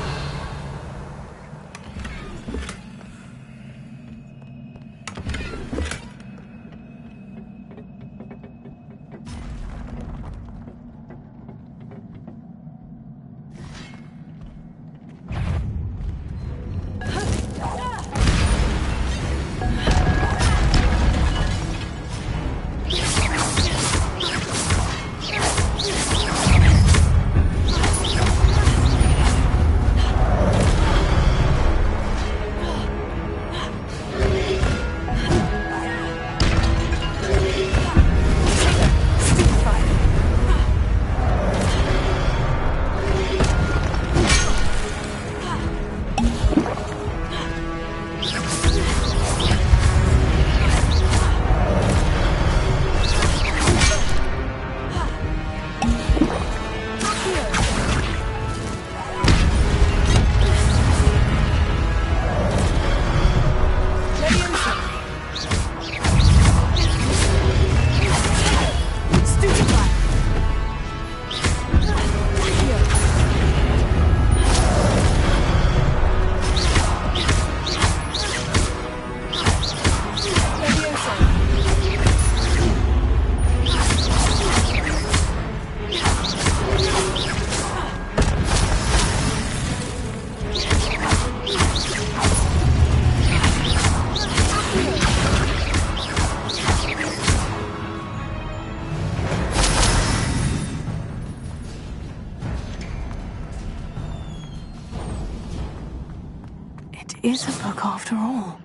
is a book after all.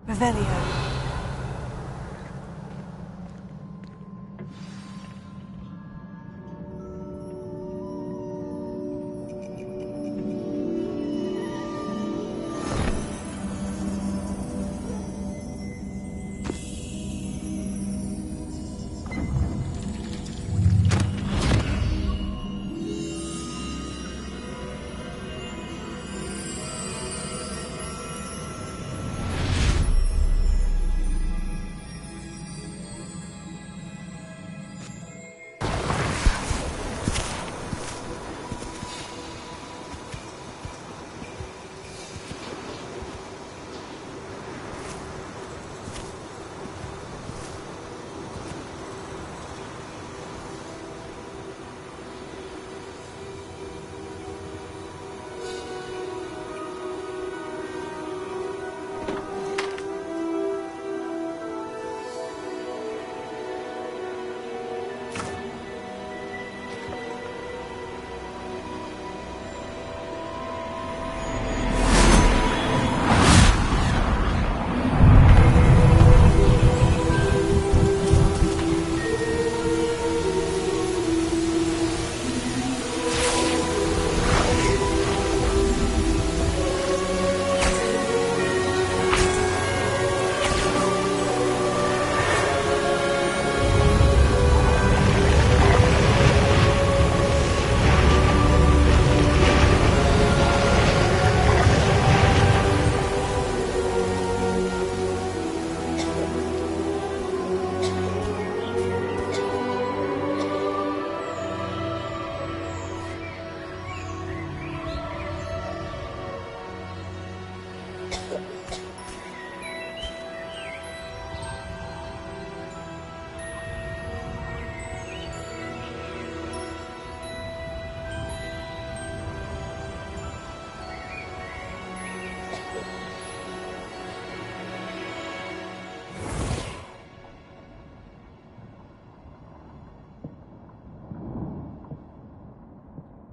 Revelio.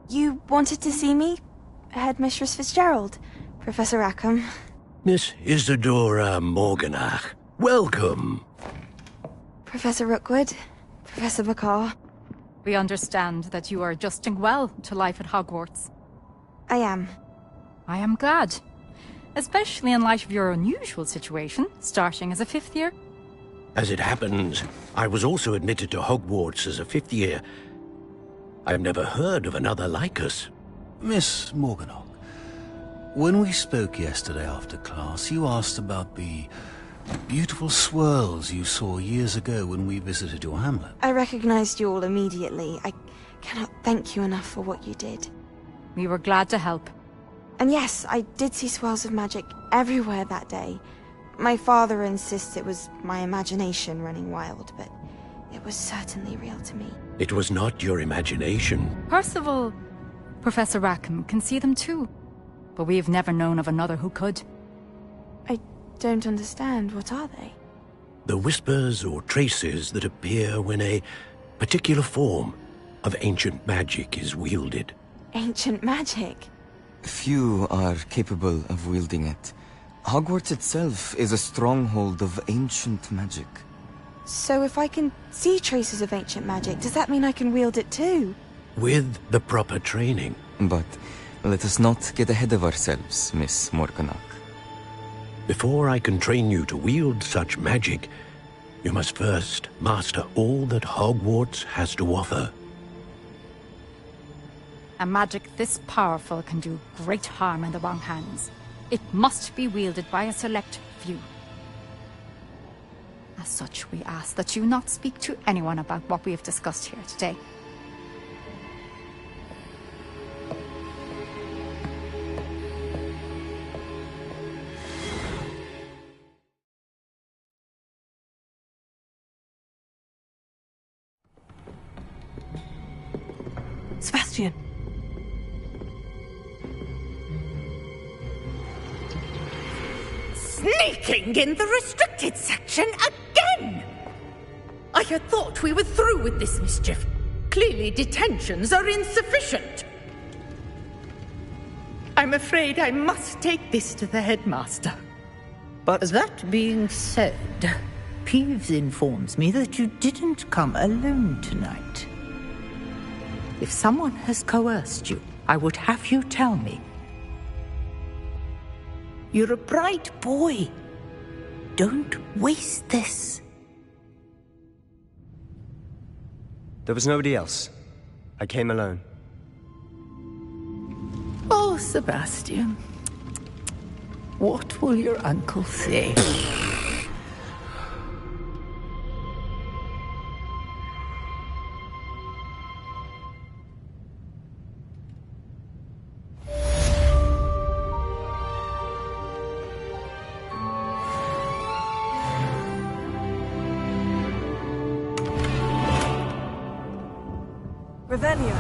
You wanted to see me? Headmistress Fitzgerald? Professor Rackham? Miss Isadora Morganach, welcome. Professor Rookwood? Professor Bakar? We understand that you are adjusting well to life at Hogwarts. I am. I am glad. Especially in light of your unusual situation, starting as a 5th year. As it happens, I was also admitted to Hogwarts as a 5th year. I've never heard of another like us. Miss Morganach, when we spoke yesterday after class, you asked about the beautiful swirls you saw years ago when we visited your hamlet. I recognized you all immediately. I cannot thank you enough for what you did. We were glad to help. And yes, I did see swirls of magic everywhere that day. My father insists it was my imagination running wild, but it was certainly real to me. It was not your imagination. Percival, Professor Rackham can see them too. But we have never known of another who could. I don't understand. What are they? The whispers or traces that appear when a particular form of ancient magic is wielded. Ancient magic? Few are capable of wielding it. Hogwarts itself is a stronghold of ancient magic. So if I can see traces of ancient magic, does that mean I can wield it too? With the proper training. But let us not get ahead of ourselves, Miss Morganach. Before I can train you to wield such magic, you must first master all that Hogwarts has to offer. A magic this powerful can do great harm in the wrong hands. It must be wielded by a select few. As such, we ask that you not speak to anyone about what we have discussed here today. Sebastian. Sneaking in the restricted section again! I had thought we were through with this mischief. Clearly detentions are insufficient. I'm afraid I must take this to the headmaster. But that being said, Peeves informs me that you didn't come alone tonight. If someone has coerced you, I would have you tell me. You're a bright boy. Don't waste this. There was nobody else. I came alone. Oh, Sebastian. What will your uncle say? Revelio.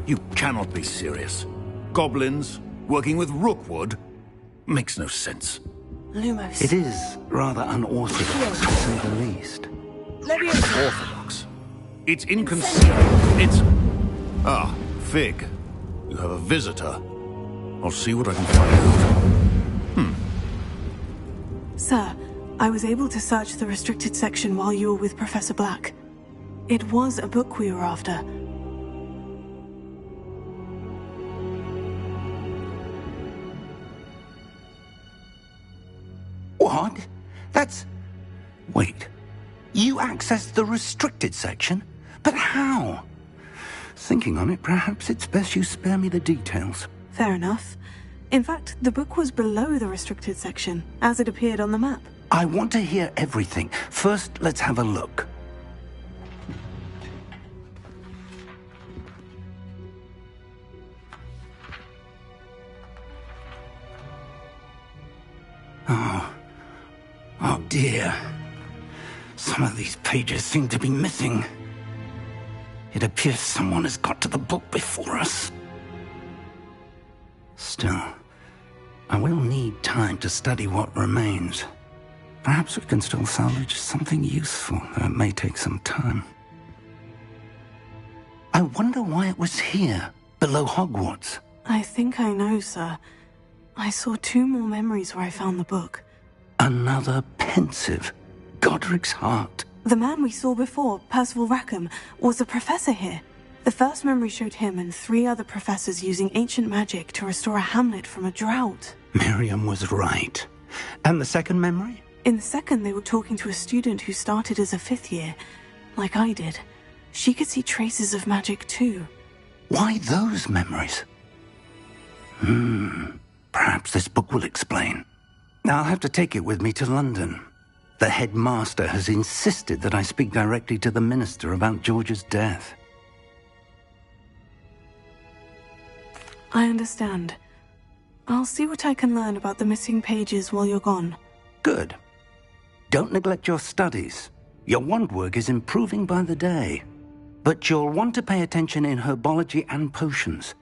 You cannot be serious. Goblins working with Rookwood? Makes no sense. Lumos. It is rather unorthodox, to say the least. Orthodox. It's inconceivable. It's... Ah, Fig. You have a visitor. I'll see what I can find out. Sir, I was able to search the restricted section while you were with Professor Black. It was a book we were after. What? That's... Wait. You accessed the restricted section? But how? Thinking on it, perhaps it's best you spare me the details. Fair enough. In fact, the book was below the restricted section, as it appeared on the map. I want to hear everything. First, let's have a look. Oh dear. Some of these pages seem to be missing. It appears someone has got to the book before us. Still, I will need time to study what remains. Perhaps we can still salvage something useful, though it may take some time. I wonder why it was here, below Hogwarts. I think I know, sir. I saw 2 more memories where I found the book. Another pensive. Godric's heart. The man we saw before, Percival Rackham, was a professor here. The first memory showed him and 3 other professors using ancient magic to restore a hamlet from a drought. Miriam was right. And the second memory? In the second, they were talking to a student who started as a 5th year, like I did. She could see traces of magic too. Why those memories? Perhaps this book will explain. I'll have to take it with me to London. The headmaster has insisted that I speak directly to the minister about George's death. I understand. I'll see what I can learn about the missing pages while you're gone. Good. Don't neglect your studies. Your wand work is improving by the day. But you'll want to pay attention in herbology and potions.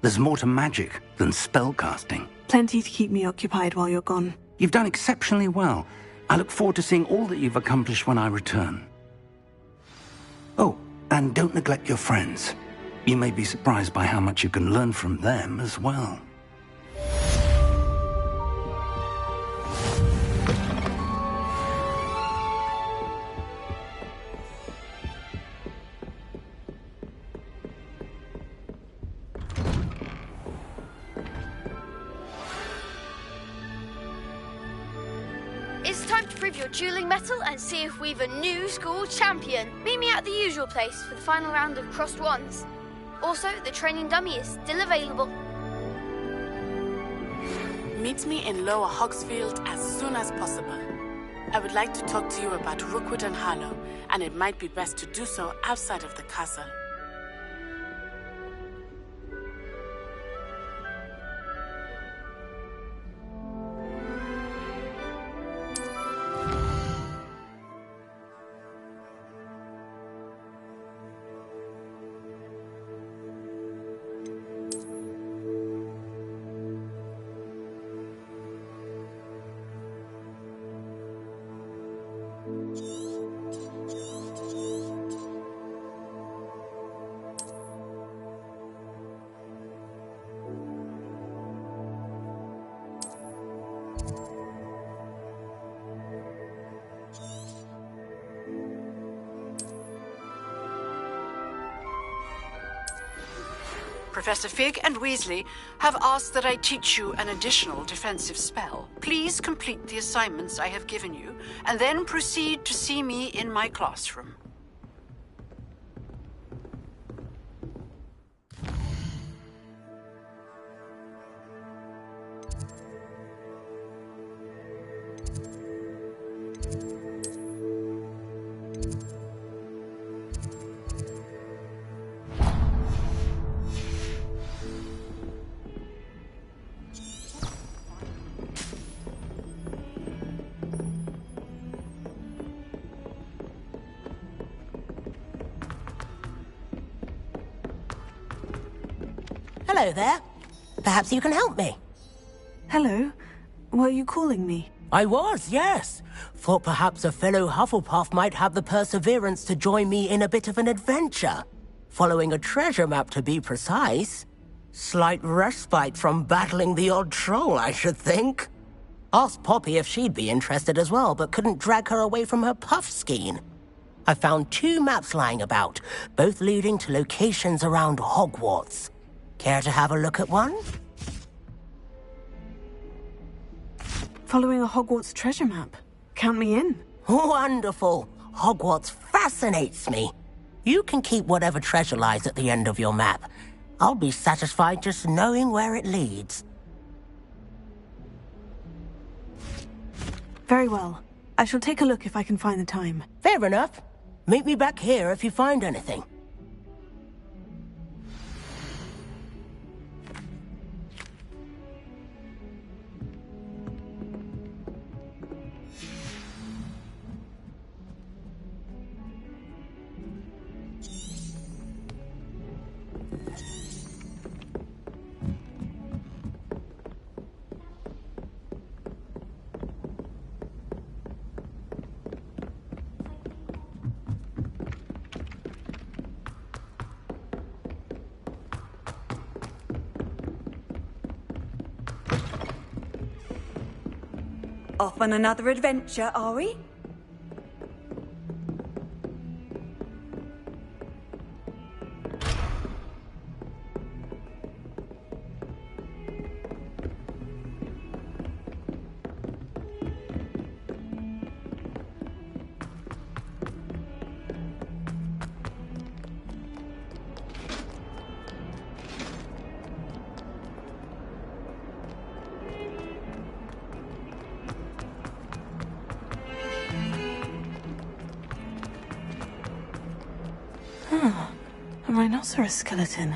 There's more to magic than spellcasting. Plenty to keep me occupied while you're gone. You've done exceptionally well. I look forward to seeing all that you've accomplished when I return. Oh, and don't neglect your friends. You may be surprised by how much you can learn from them as well. It's time to prove your dueling mettle and see if we've a new school champion. Meet me at the usual place for the final round of crossed wands. Also, the training dummy is still available. Meet me in Lower Hogsfield as soon as possible. I would like to talk to you about Rookwood and Harlow, and it might be best to do so outside of the castle. Professor Fig and Weasley have asked that I teach you an additional defensive spell. Please complete the assignments I have given you, and then proceed to see me in my classroom. Hello there. Perhaps you can help me. Hello. Were you calling me? I was, yes. Thought perhaps a fellow Hufflepuff might have the perseverance to join me in a bit of an adventure. Following a treasure map, to be precise. Slight respite from battling the odd troll, I should think. Asked Poppy if she'd be interested as well, but couldn't drag her away from her puff skein. I found 2 maps lying about, both leading to locations around Hogwarts. Care to have a look at one? Following a Hogwarts treasure map. Count me in. Wonderful. Hogwarts fascinates me. You can keep whatever treasure lies at the end of your map. I'll be satisfied just knowing where it leads. Very well. I shall take a look if I can find the time. Fair enough. Meet me back here if you find anything. Off on another adventure, are we? A rhinoceros skeleton.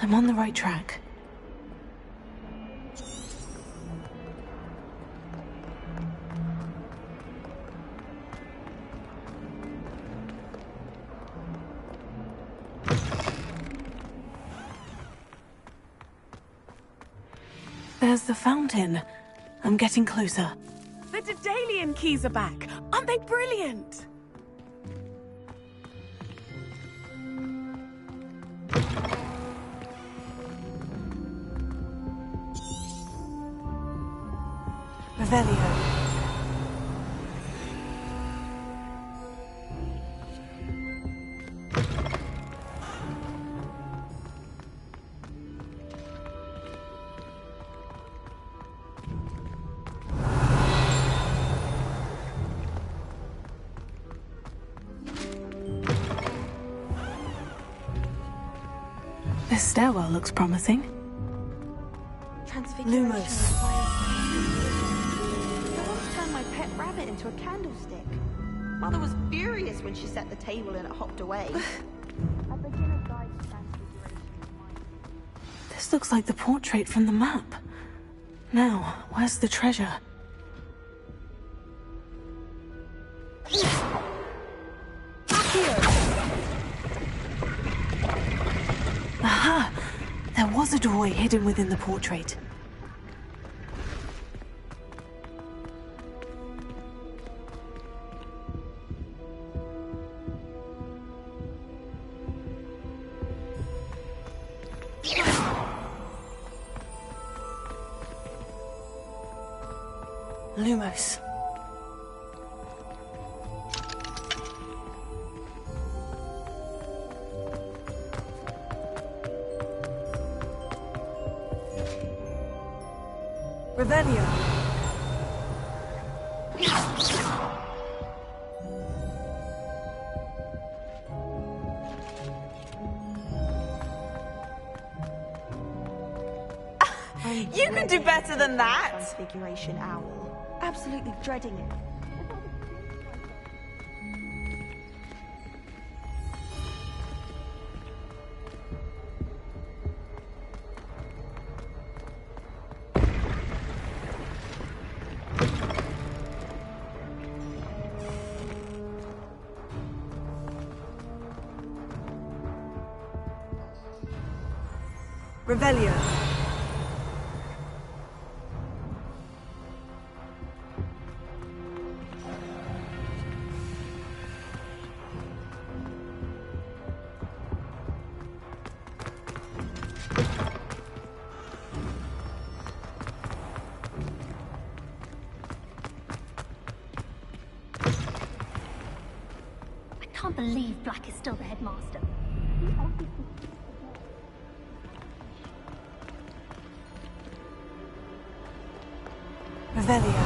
I'm on the right track. There's the fountain. I'm getting closer. The Daedalian keys are back. Aren't they brilliant? Revelio. This stairwell looks promising. Lumos. Someone turned my pet rabbit into a candlestick. Mother was furious when she set the table and it hopped away. This looks like the portrait from the map. Now, where's the treasure? Aha! There was a doorway hidden within the portrait. Lumos. Revelio. You can do better than that! Transfiguration owl. Absolutely dreading it. Revelio. I can't believe Black is still the headmaster. Revelio.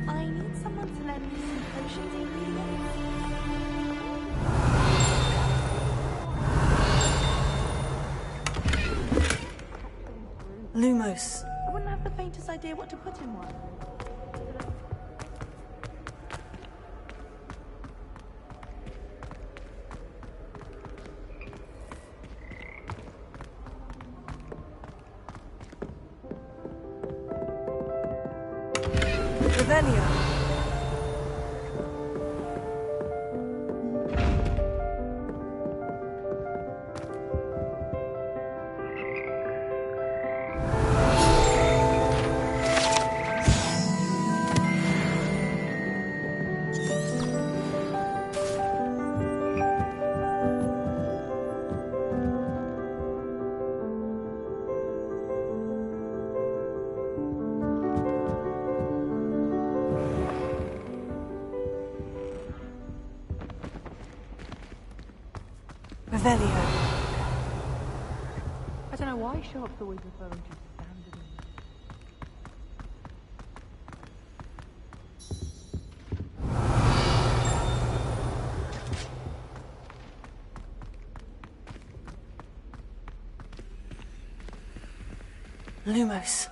I need someone to lend me some potions ingredients. Lumos. I wouldn't have the faintest idea what to put in one. Revelio. Revelio. I don't know why Sharp's always referring to standard. Lumos.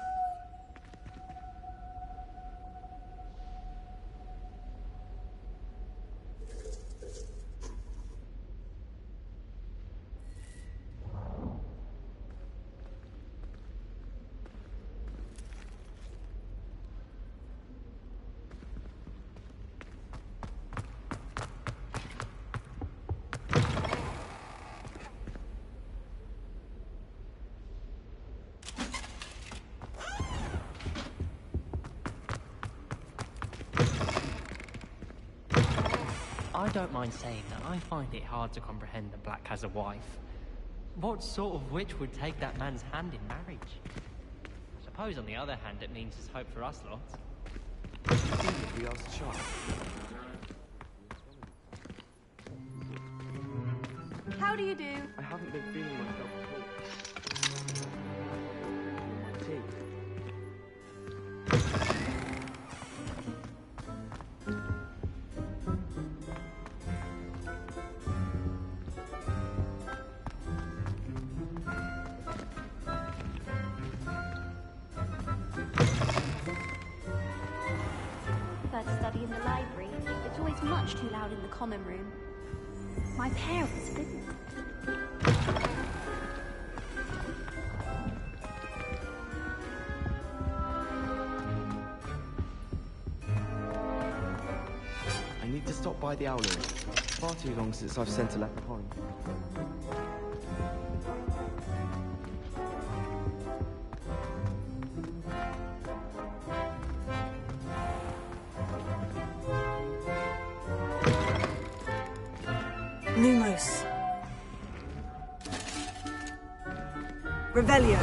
I don't mind saying that I find it hard to comprehend that Black has a wife. What sort of witch would take that man's hand in marriage? I suppose, on the other hand, it means there's hope for us lot. We asked Charles. How do you do? I haven't been feeling myself at all. Tea. Prefer to study in the library. It's always much too loud in the common room. My parents didn't. I need to stop by the owlery. Far too long since I've sent a letter home. Lumos. Revelio.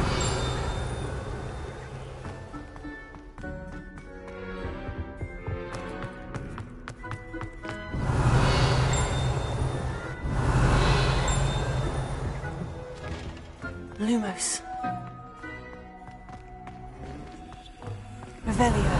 Lumos. Revelio.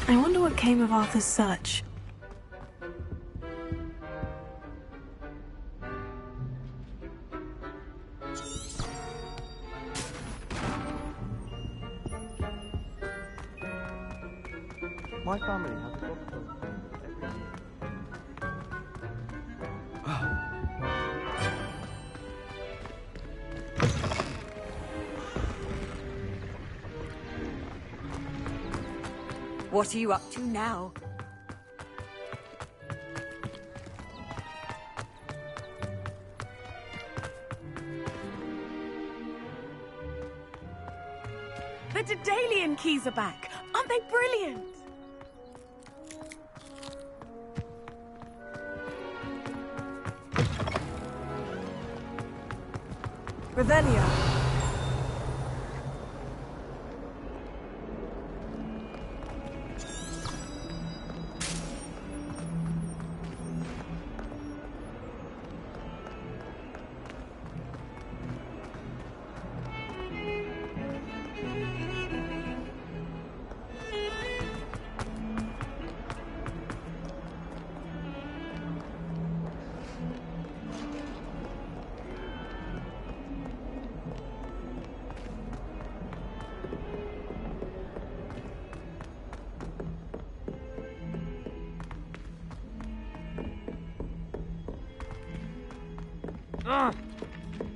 I wonder what came of Arthur's search. My family has a doctor every year. What are you up to now? The Daedalian keys are back. Aren't they brilliant? Revelio.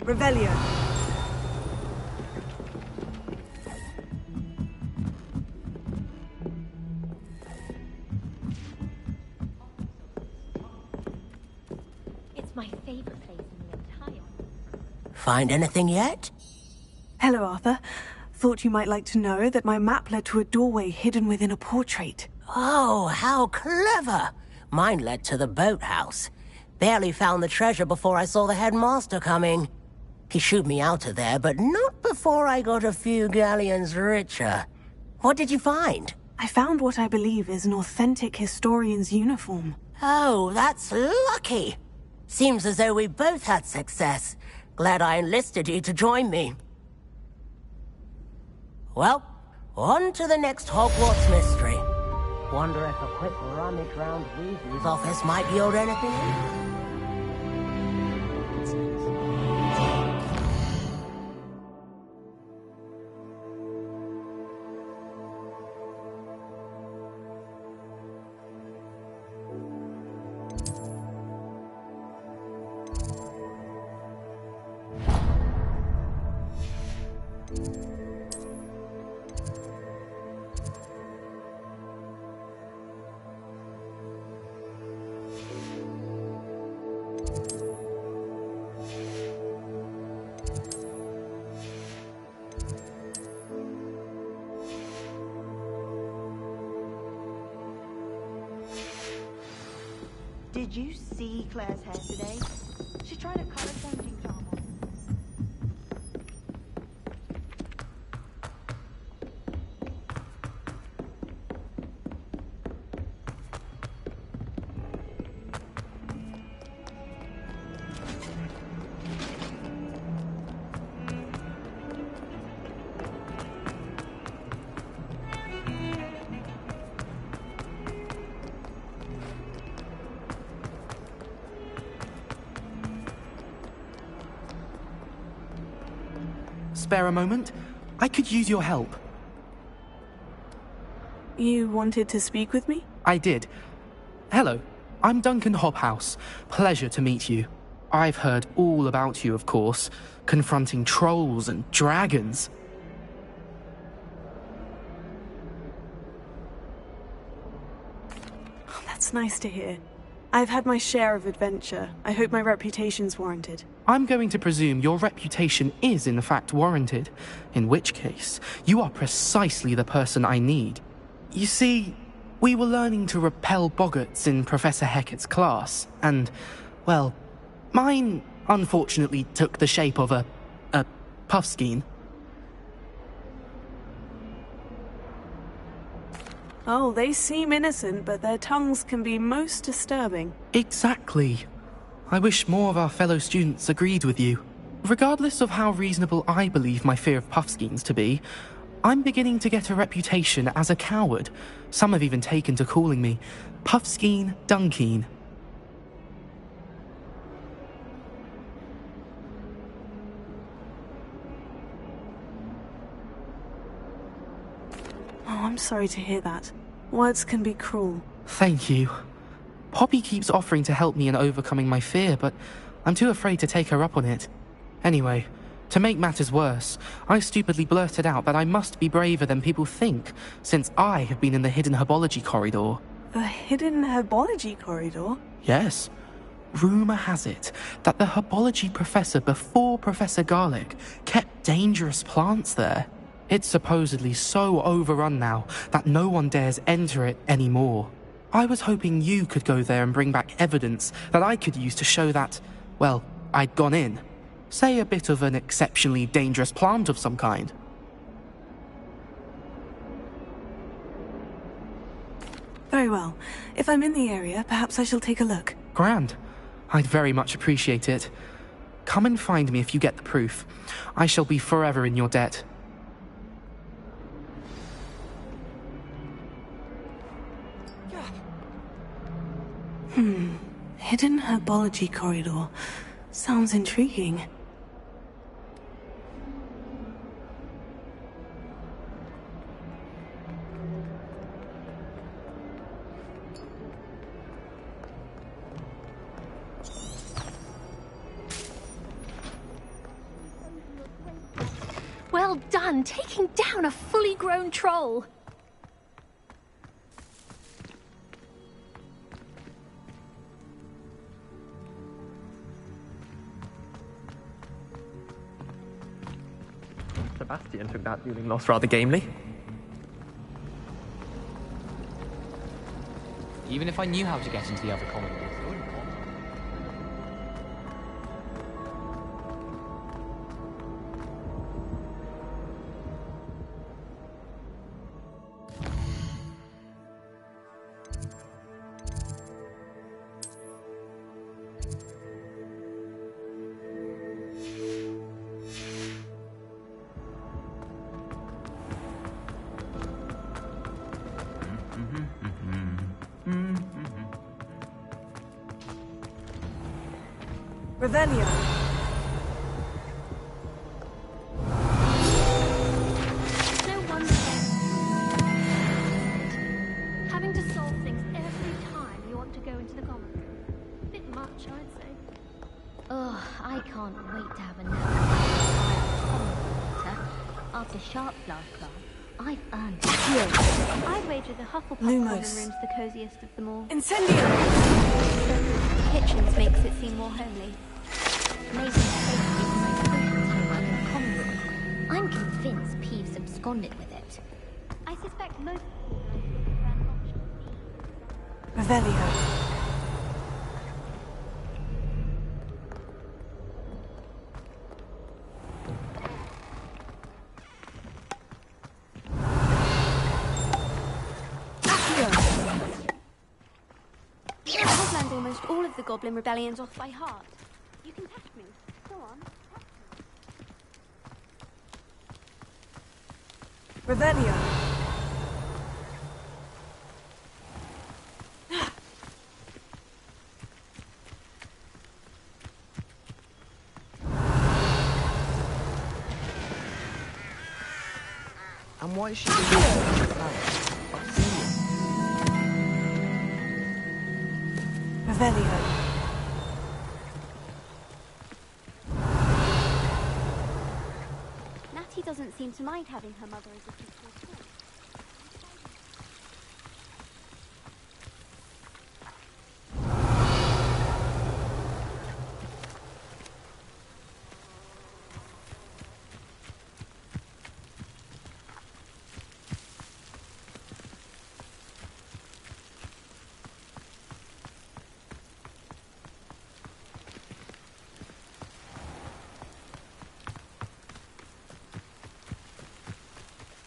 Revelio. It's my favorite place in the entire... Find anything yet? Hello, Arthur. Thought you might like to know that my map led to a doorway hidden within a portrait. Oh, how clever! Mine led to the boathouse. Barely found the treasure before I saw the headmaster coming. He shooed me out of there, but not before I got a few galleons richer. What did you find? I found what I believe is an authentic historian's uniform. Oh, that's lucky. Seems as though we both had success. Glad I enlisted you to join me. Well, on to the next Hogwarts mystery. Wonder if a quick rummage round Weasley's office might yield anything? Did you see Claire's hair today? She tried a color changing charm on. Spare a moment? I could use your help. You wanted to speak with me? I did. Hello, I'm Duncan Hobhouse. Pleasure to meet you. I've heard all about you, of course, confronting trolls and dragons. That's nice to hear. I've had my share of adventure. I hope my reputation's warranted. I'm going to presume your reputation is in fact warranted, in which case, you are precisely the person I need. You see, we were learning to repel boggarts in Professor Hecat's class, and, well, mine unfortunately took the shape of a puffskein. Oh, they seem innocent, but their tongues can be most disturbing. Exactly. I wish more of our fellow students agreed with you. Regardless of how reasonable I believe my fear of puffskeins to be, I'm beginning to get a reputation as a coward. Some have even taken to calling me Puffskein Dunkeen. Oh, I'm sorry to hear that. Words can be cruel. Thank you. Poppy keeps offering to help me in overcoming my fear, but I'm too afraid to take her up on it. Anyway, to make matters worse, I stupidly blurted out that I must be braver than people think, since I have been in the hidden herbology corridor. The hidden herbology corridor? Yes. Rumour has it that the herbology professor before Professor Garlick kept dangerous plants there. It's supposedly so overrun now that no one dares enter it anymore. I was hoping you could go there and bring back evidence that I could use to show that, well, I'd gone in. Say a bit of an exceptionally dangerous plant of some kind. Very well. If I'm in the area, perhaps I shall take a look. Grand. I'd very much appreciate it. Come and find me if you get the proof. I shall be forever in your debt. Hidden herbology corridor. Sounds intriguing. Well done, taking down a fully grown troll. Sebastian took that dueling loss rather gamely. Even if I knew how to get into the other common rooms, it wouldn't bother. Revelio. No wonder having to solve things every time you want to go into the common room. Bit much, I'd say. Ugh, I can't wait to have a nap after sharp last class. I've earned it. I'd wager the Hufflepuff Lumos. common room's the coziest of them all. Incendio! The kitchens makes it seem more homely. Maybe it's safety for my potions homework in the common room. I'm convinced Peeves absconded with it. I suspect most people Revelio. I've learned almost all of the Goblin rebellions off by heart. You can test me. Go on. Revelio. And why is she Revelio. Natty doesn't seem to mind having her mother as a teacher at all.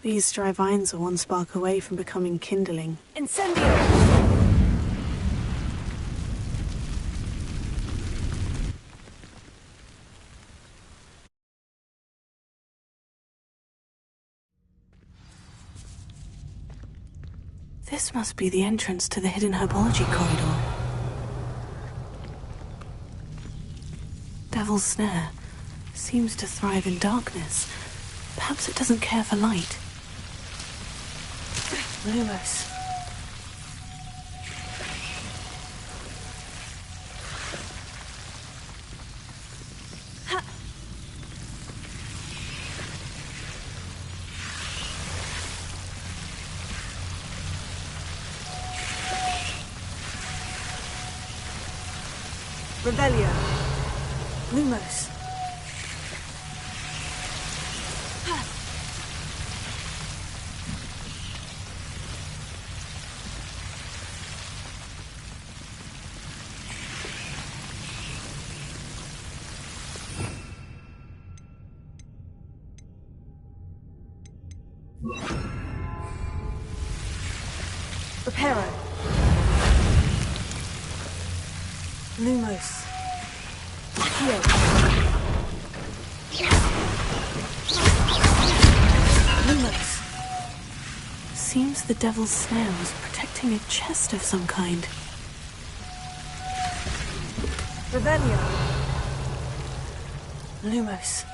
These dry vines are one spark away from becoming kindling. Incendio! This must be the entrance to the hidden herbology corridor. Devil's Snare seems to thrive in darkness. Perhaps it doesn't care for light. Lumos. Revelio. Lumos. Reparo. Lumos. Accio. Lumos. Seems the Devil's Snare was protecting a chest of some kind. Revelio. Lumos.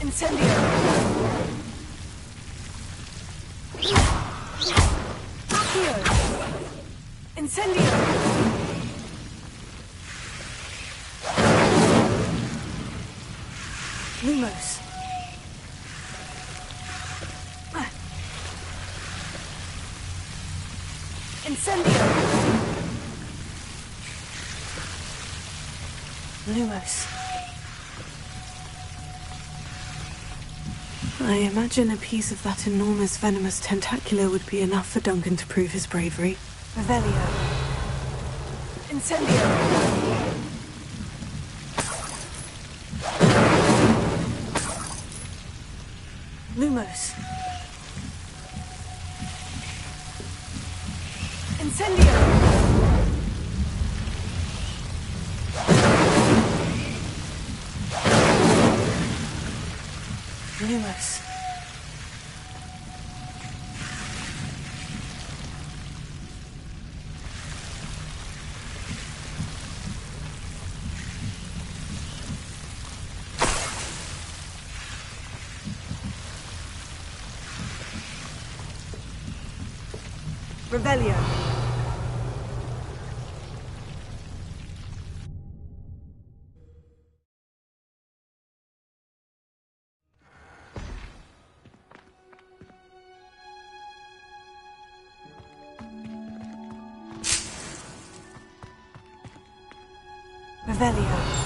Incendio! Accio! Incendio! Lumos. Incendio! Lumos. I imagine a piece of that enormous venomous tentacular would be enough for Duncan to prove his bravery. Revelio. Incendio. Lumos. Incendio. Lumos. Revelio. Revelio.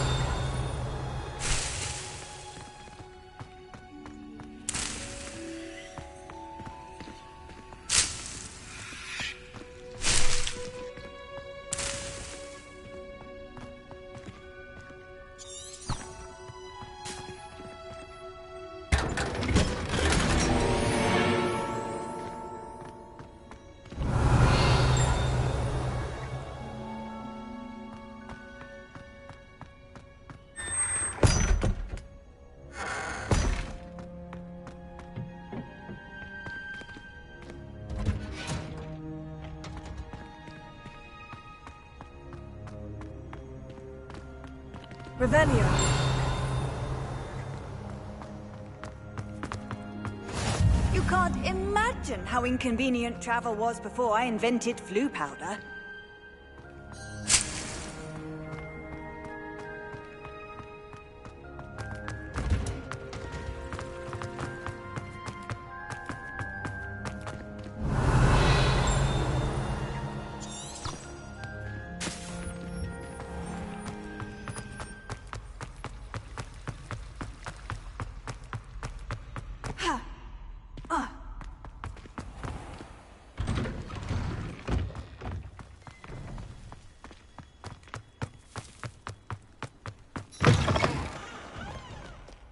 Revelio. You can't imagine how inconvenient travel was before I invented flu powder.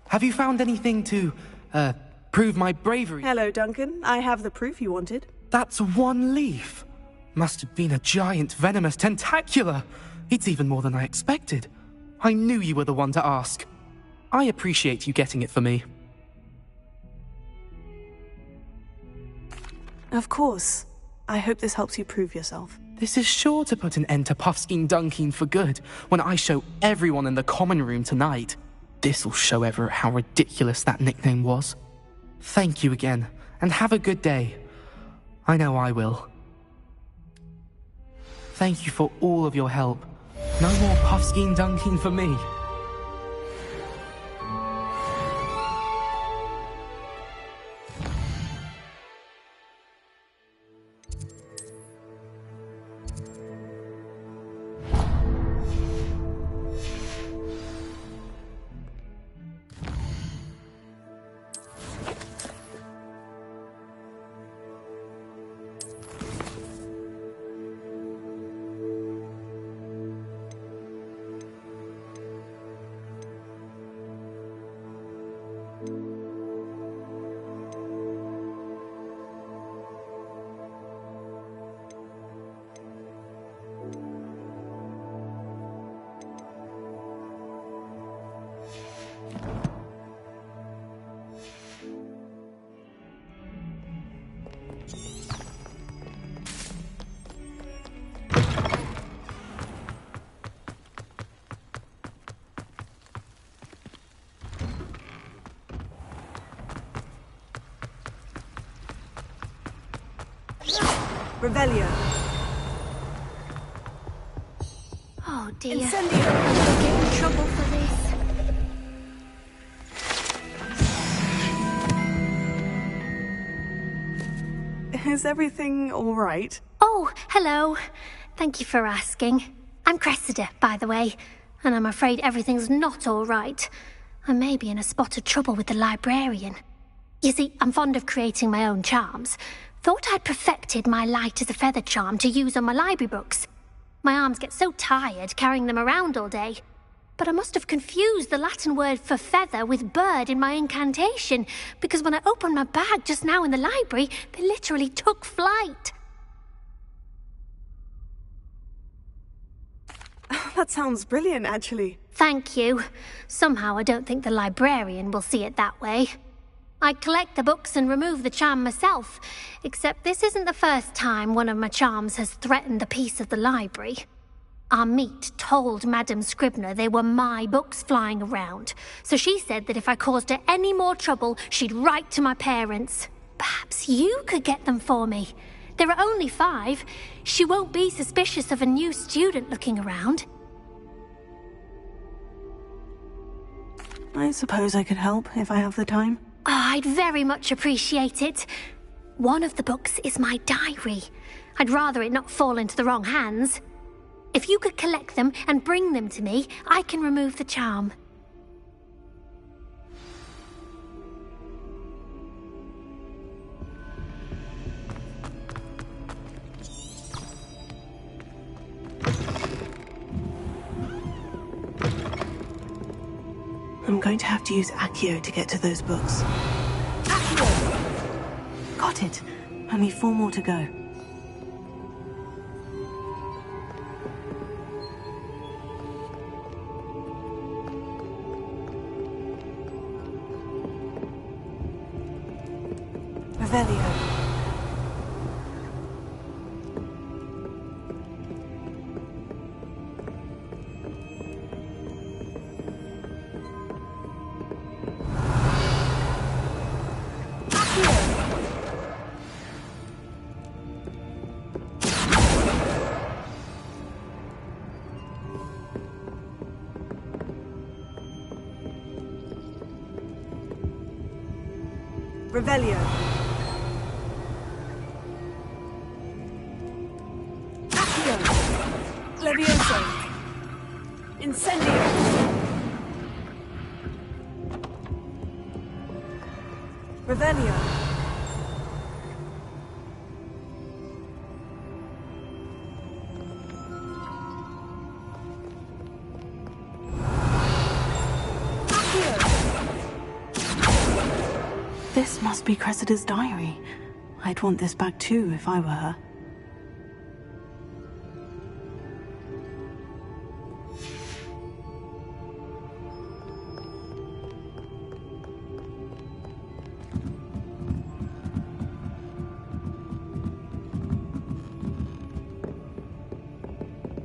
Have you found anything to, prove my bravery? Hello, Duncan. I have the proof you wanted. That's one leaf. Must have been a giant venomous tentacula. It's even more than I expected. I knew you were the one to ask. I appreciate you getting it for me. Of course. I hope this helps you prove yourself. This is sure to put an end to Puffskein Dunkeen for good when I show everyone in the common room tonight. This'll show Everett how ridiculous that nickname was. Thank you again, and have a good day. I know I will. Thank you for all of your help. No more Puffskein Dunkeen for me. Revelio. Oh dear. Incendio. I'm gonna get in trouble for this. Is everything all right? Oh, hello. Thank you for asking. I'm Cressida, by the way, and I'm afraid everything's not all right. I may be in a spot of trouble with the librarian. You see, I'm fond of creating my own charms. Thought I'd perfected my light as a feather charm to use on my library books. My arms get so tired carrying them around all day. But I must have confused the Latin word for feather with bird in my incantation, because when I opened my bag just now in the library, they literally took flight. That sounds brilliant, actually. Thank you. Somehow I don't think the librarian will see it that way. I collect the books and remove the charm myself, except this isn't the first time one of my charms has threatened the peace of the library. Our meet told Madame Scribner they were my books flying around, so she said that if I caused her any more trouble, she'd write to my parents. Perhaps you could get them for me. There are only 5. She won't be suspicious of a new student looking around. I suppose I could help if I have the time. Oh, I'd very much appreciate it. One of the books is my diary. I'd rather it not fall into the wrong hands. If you could collect them and bring them to me, I can remove the charm. I'm going to have to use Accio to get to those books. Accio! Got it. Only 4 more to go. Revelio. Revelio. Accio. Levioso. Incendio. Revelio. This must be Cressida's diary. I'd want this back too if I were her.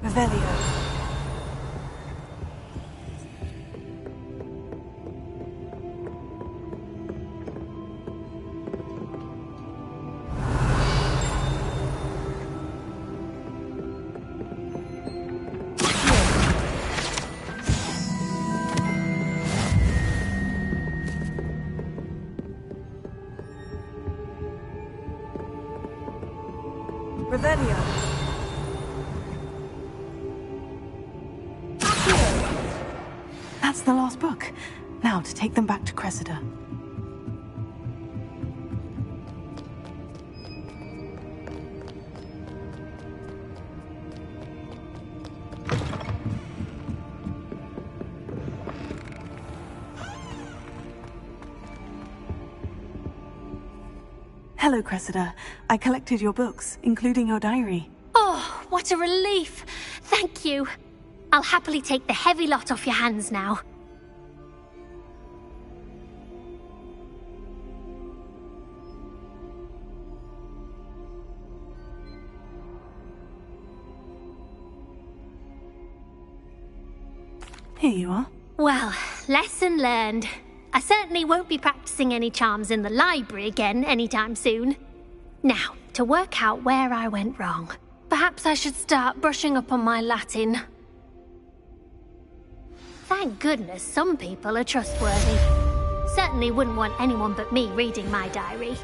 Revelio. Revelio. That's the last book. Now to take them back to Cressida. Hello, Cressida. I collected your books, including your diary. Oh, what a relief. Thank you. I'll happily take the heavy lot off your hands now. Here you are. Well, lesson learned. I certainly won't be practicing any charms in the library again anytime soon. Now, to work out where I went wrong. Perhaps I should start brushing up on my Latin. Thank goodness some people are trustworthy. Certainly wouldn't want anyone but me reading my diary.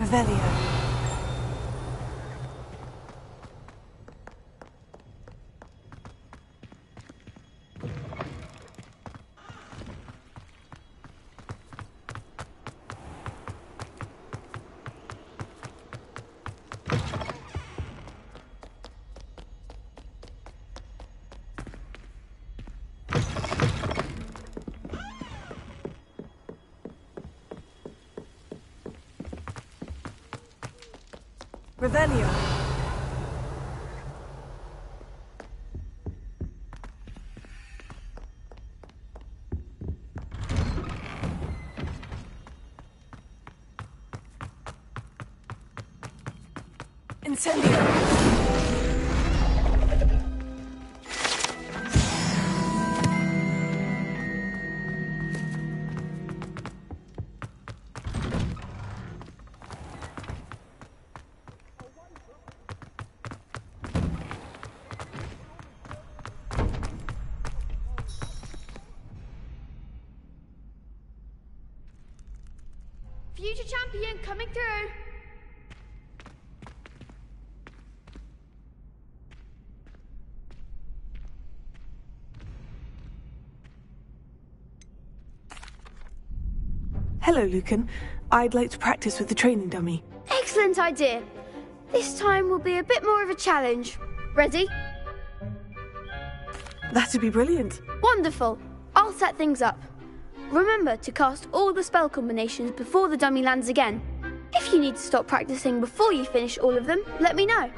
Revelio. Revelio. Incendio. Future champion coming through. Hello, Lucan. I'd like to practice with the training dummy. Excellent idea. This time will be a bit more of a challenge. Ready? That'd be brilliant. Wonderful. I'll set things up. Remember to cast all the spell combinations before the dummy lands again. If you need to stop practicing before you finish all of them, let me know.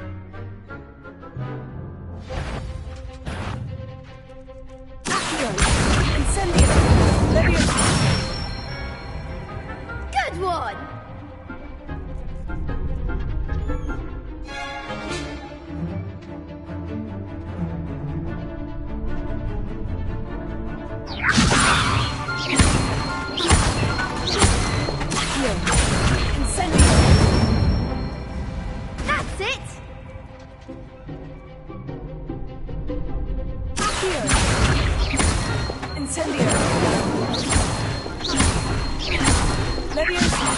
Good one! That's it! Incendio. Leviosa.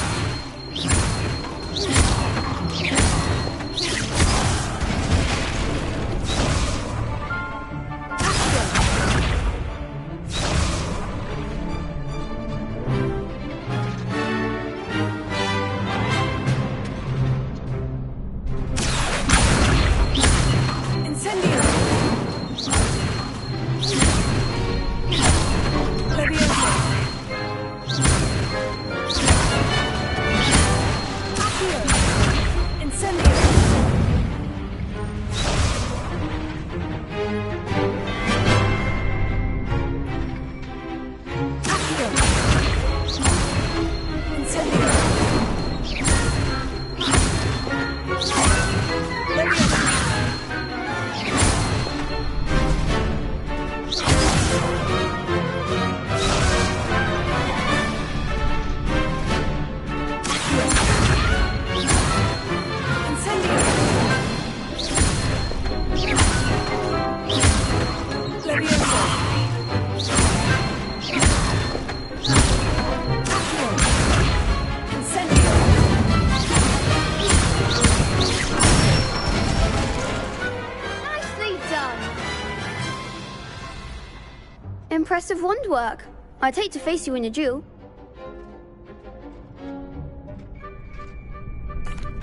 Impressive wand work. I'd hate to face you in a duel.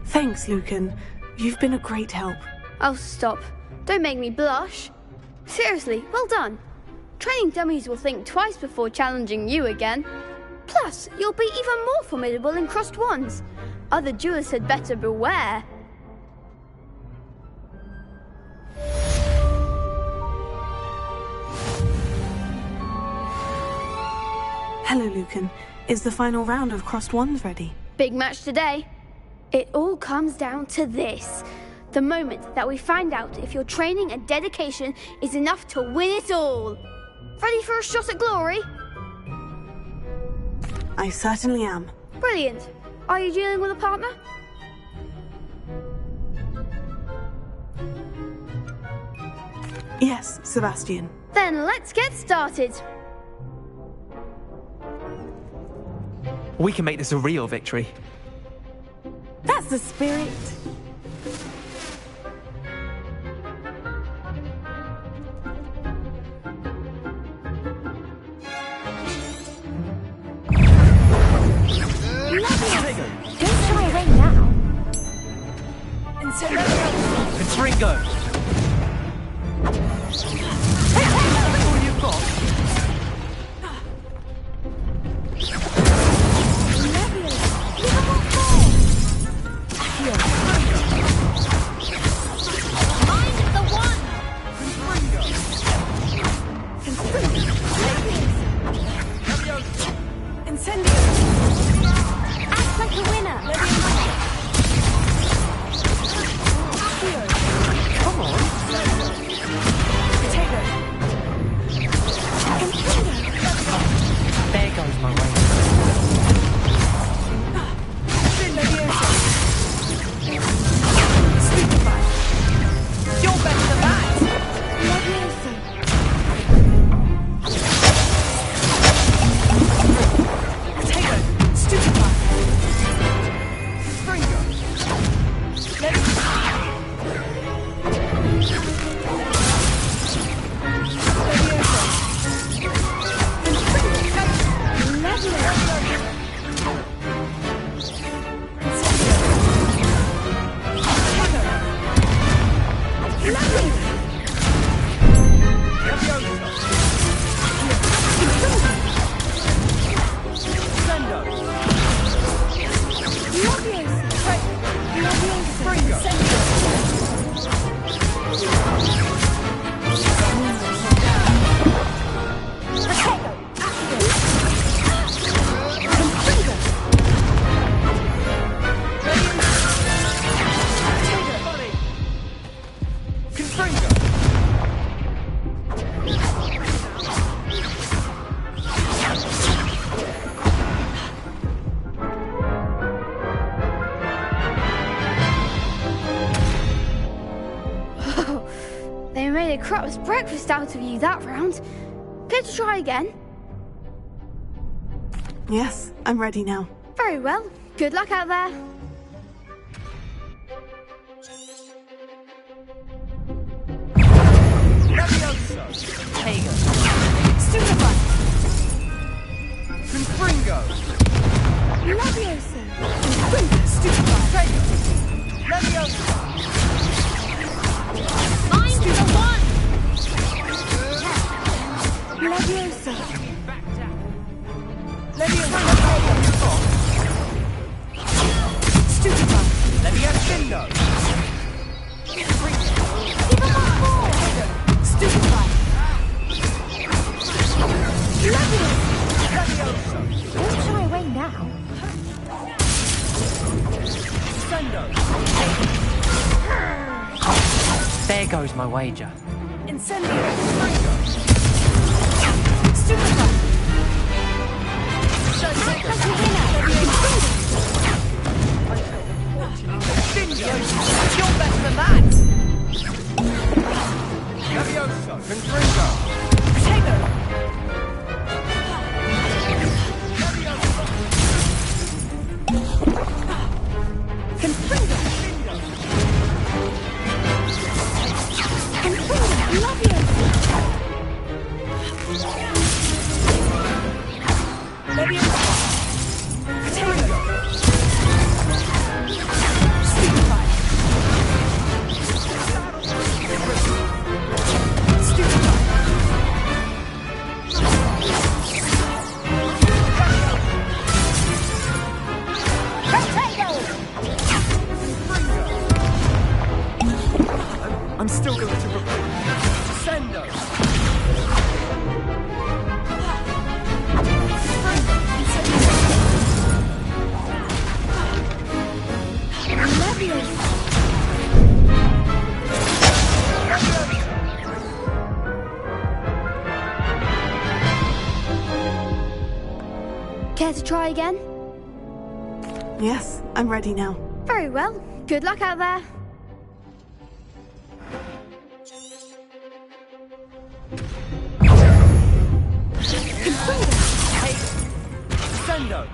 Thanks, Lucan. You've been a great help. Oh, stop. Don't make me blush. Seriously, well done. Training dummies will think twice before challenging you again. Plus, you'll be even more formidable in crossed wands. Other duelists had better beware. Hello, Lucan. Is the final round of crossed wands ready? Big match today. It all comes down to this. The moment that we find out if your training and dedication is enough to win it all. Ready for a shot at glory? I certainly am. Brilliant. Are you dealing with a partner? Yes, Sebastian. Then let's get started. We can make this a real victory. That's the spirit. Don't shy away now. Ringo! All you've got. made a crap's breakfast out of you that round. Care to try again? Yes, I'm ready now. Very well. Good luck out there. Hager. Stupefy. Confringo. Levioso. Confringo. Stupefy. Hager. Levioso. Find the one! Levioso. Levioso. Stupefy. Levioso. Give him a ball! Stupefy. Don't shy away now. Sendo. There goes my wager. Incendio. Stupefy. You're better than that! Levioso! Confringo! Potato! Confringo. Confringo. Levioso. Levioso! Potato! Stupefy! Stupefy! I'm still going to repeat. Sendo! Care to try again? Yes, I'm ready now. Very well. Good luck out there. Sendo!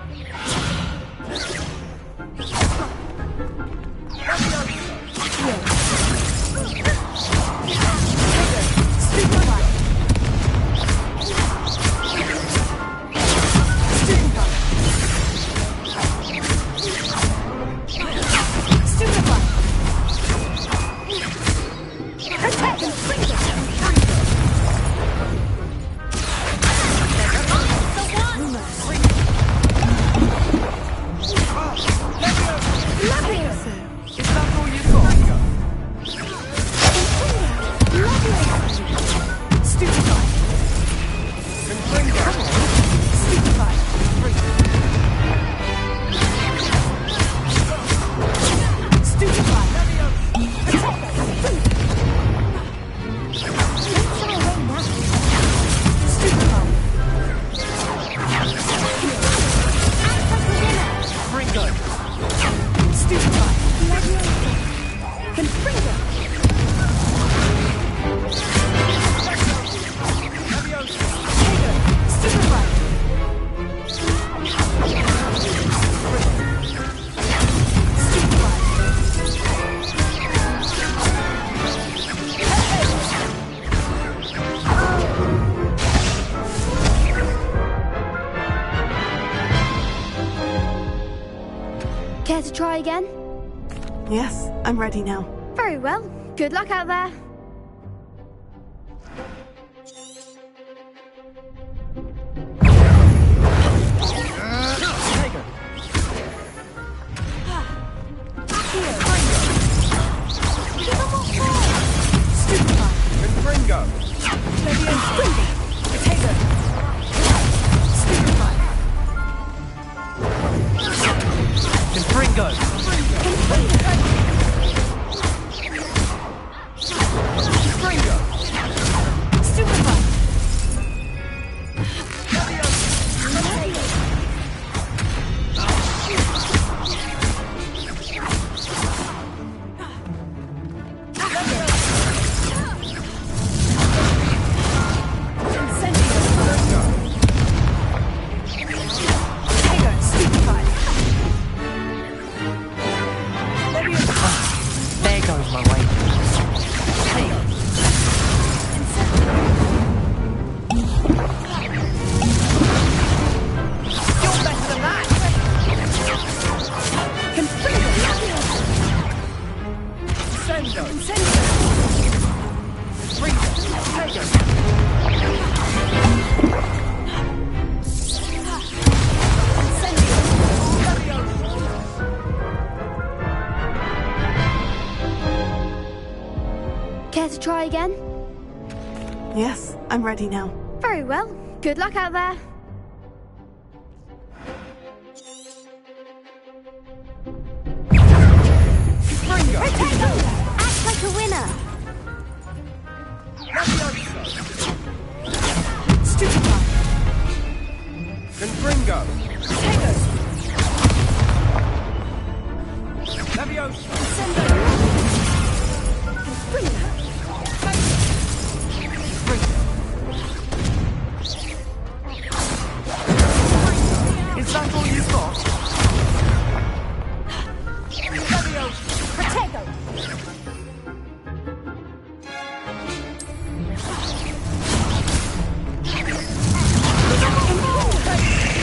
Care to try again? Yes, I'm ready now. Very well. Good luck out there. try again? Yes, I'm ready now. Very well. Good luck out there. Potato! Act like a winner! Stupefy! Confringo! Potato! Leviosa! Is that all you've got? Leviosa! Potato!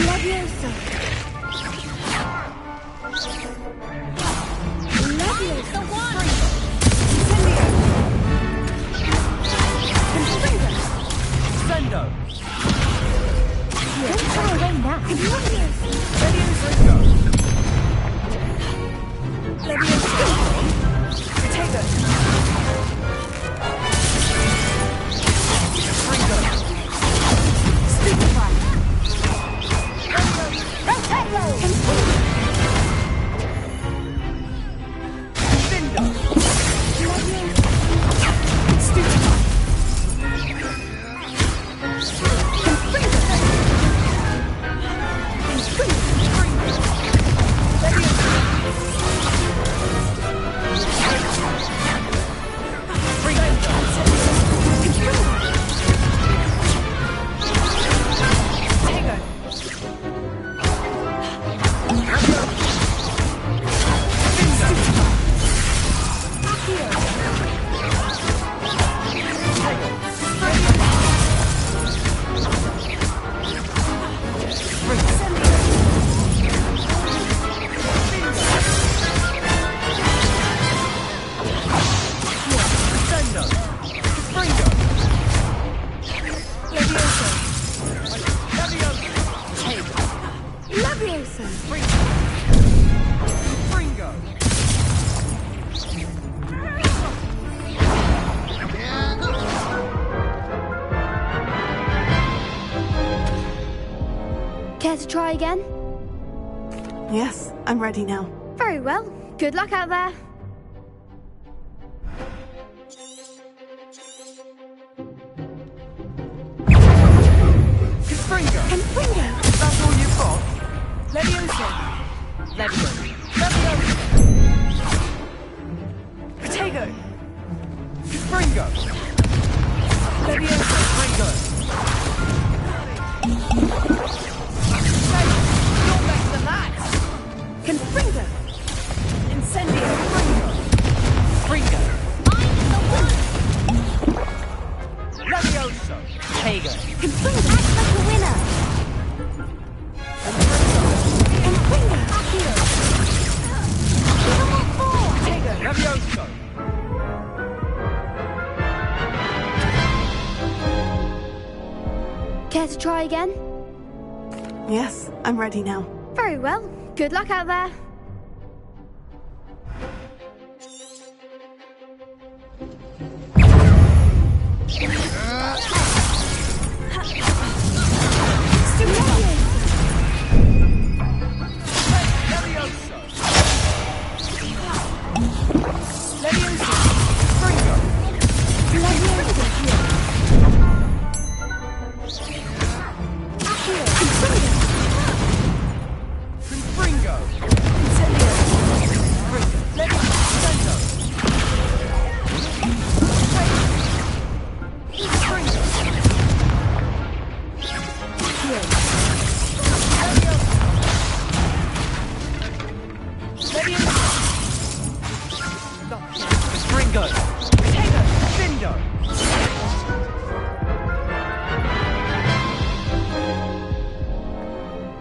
Leviosa! Leviosa! The one! Sendo! Don't try away now. Leviosa! Leviosa! Potato! Ringo! Stupefy! Potato! Sendo! Stupefy! Leviosa! Ringo! Care to try again? Yes, I'm ready now. Very well. Good luck out there. Confringo! Confringo! That's all you've got? Leviosa! Leviosa! Leviosa! Potato! Confringo! Leviosa! Ringo! You're better than that! Confringo! Incendio! Ringo! I'm the one! Leviosa! Tego! Confringo! Act like a winner! Confringo! Accio! Give them all four! Tego! Leviosa! Care to try again? Yes, I'm ready now. Very well. Good luck out there. Leviosa! Leviosa! Ringo! Confringo! Incendio! Leviosa! Ringo! Potato! Sendo!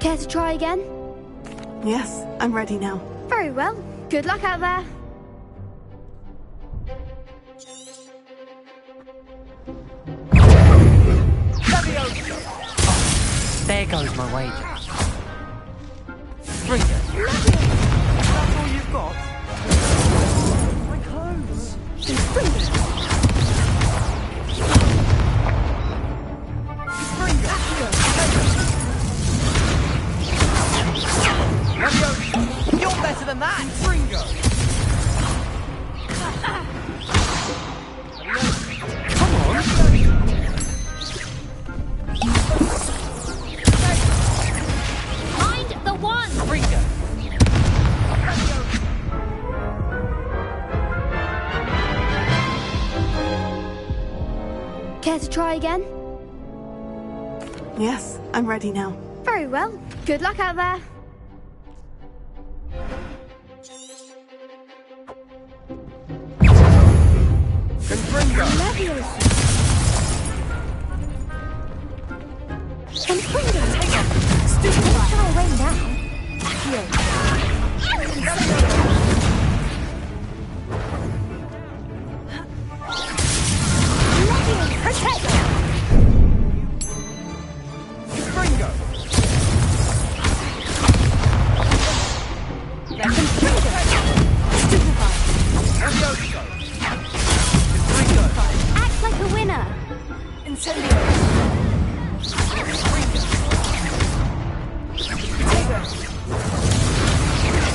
Care to try again? Yes, I'm ready now. Very well. Good luck out there. There goes my wager. Ringo! That's all you've got? My clothes! man! Fringo! Come on! Find the one! Fringo! Care to try again? Yes, I'm ready now. Very well. Good luck out there. Confringo! Confringo! Stupid! Don't try away now. Protect! Confringo! Act like a winner. Incendio.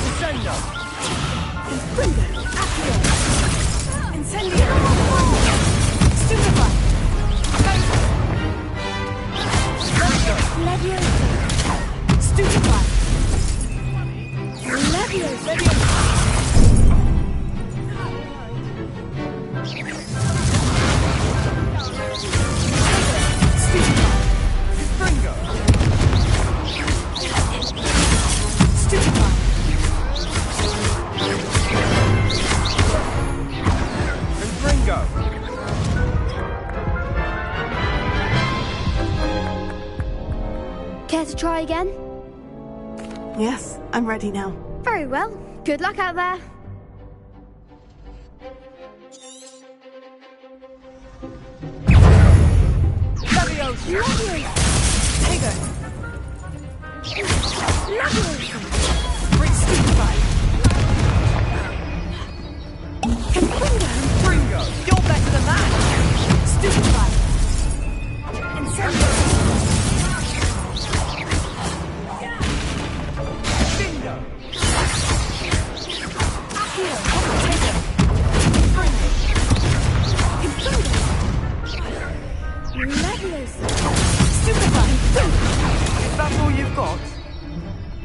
Incendio! Incendio. Stupefy. Levioso. Stupefy. Levioso. Fringo! Stupefy. Confringo! Care to try again? Yes, I'm ready now. Very well. Good luck out there. Levioso! Tego. Levioso. Stupefy! Fringo! You're better than that. Stupefy. Incendio. Bingo! Accio. Tego. Levioso. Stupefy. Is that all you've got?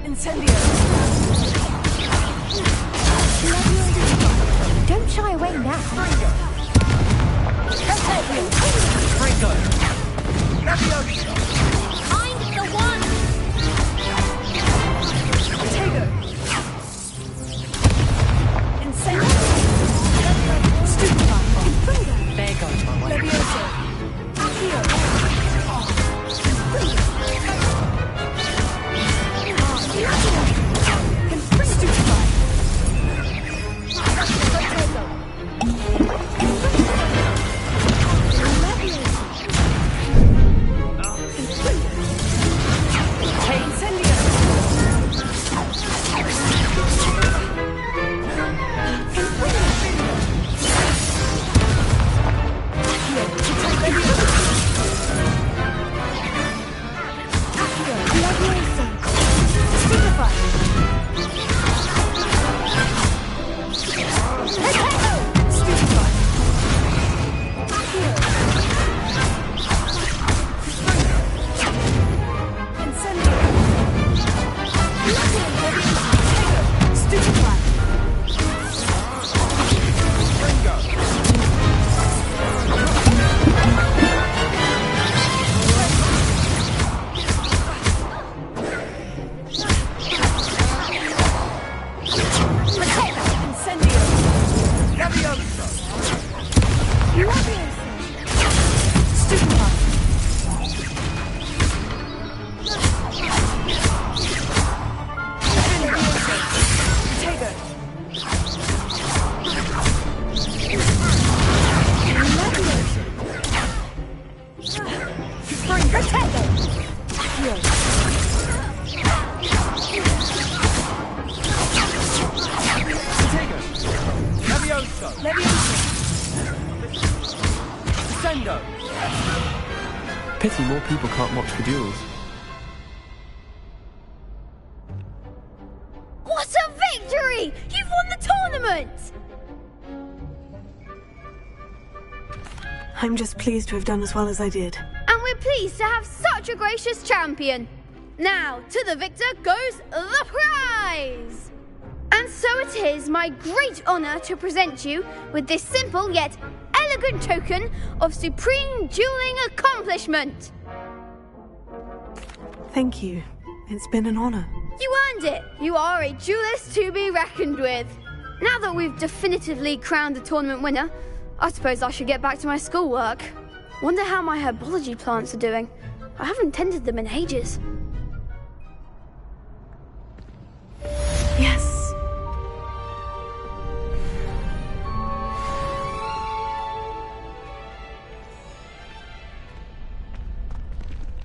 Incendio. Don't shy away now. Fringo! Fringo! Levioso! Find the one! Tego. Incendio. Stupefy. There goes my way. Levioso. Accio. Stupefy. Pity more people can't watch the duels. What a victory! Hooray! You've won the tournament! I'm just pleased to have done as well as I did. And we're pleased to have such a gracious champion. Now, to the victor goes the prize! And so it is my great honour to present you with this simple yet elegant token of supreme dueling accomplishment. Thank you. It's been an honour. You earned it. You are a duelist to be reckoned with. Now that we've definitively crowned the tournament winner, I suppose I should get back to my schoolwork. Wonder how my herbology plants are doing. I haven't tended them in ages. Yes.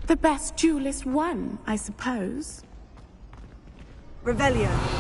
The best duelist won, I suppose. Revelio.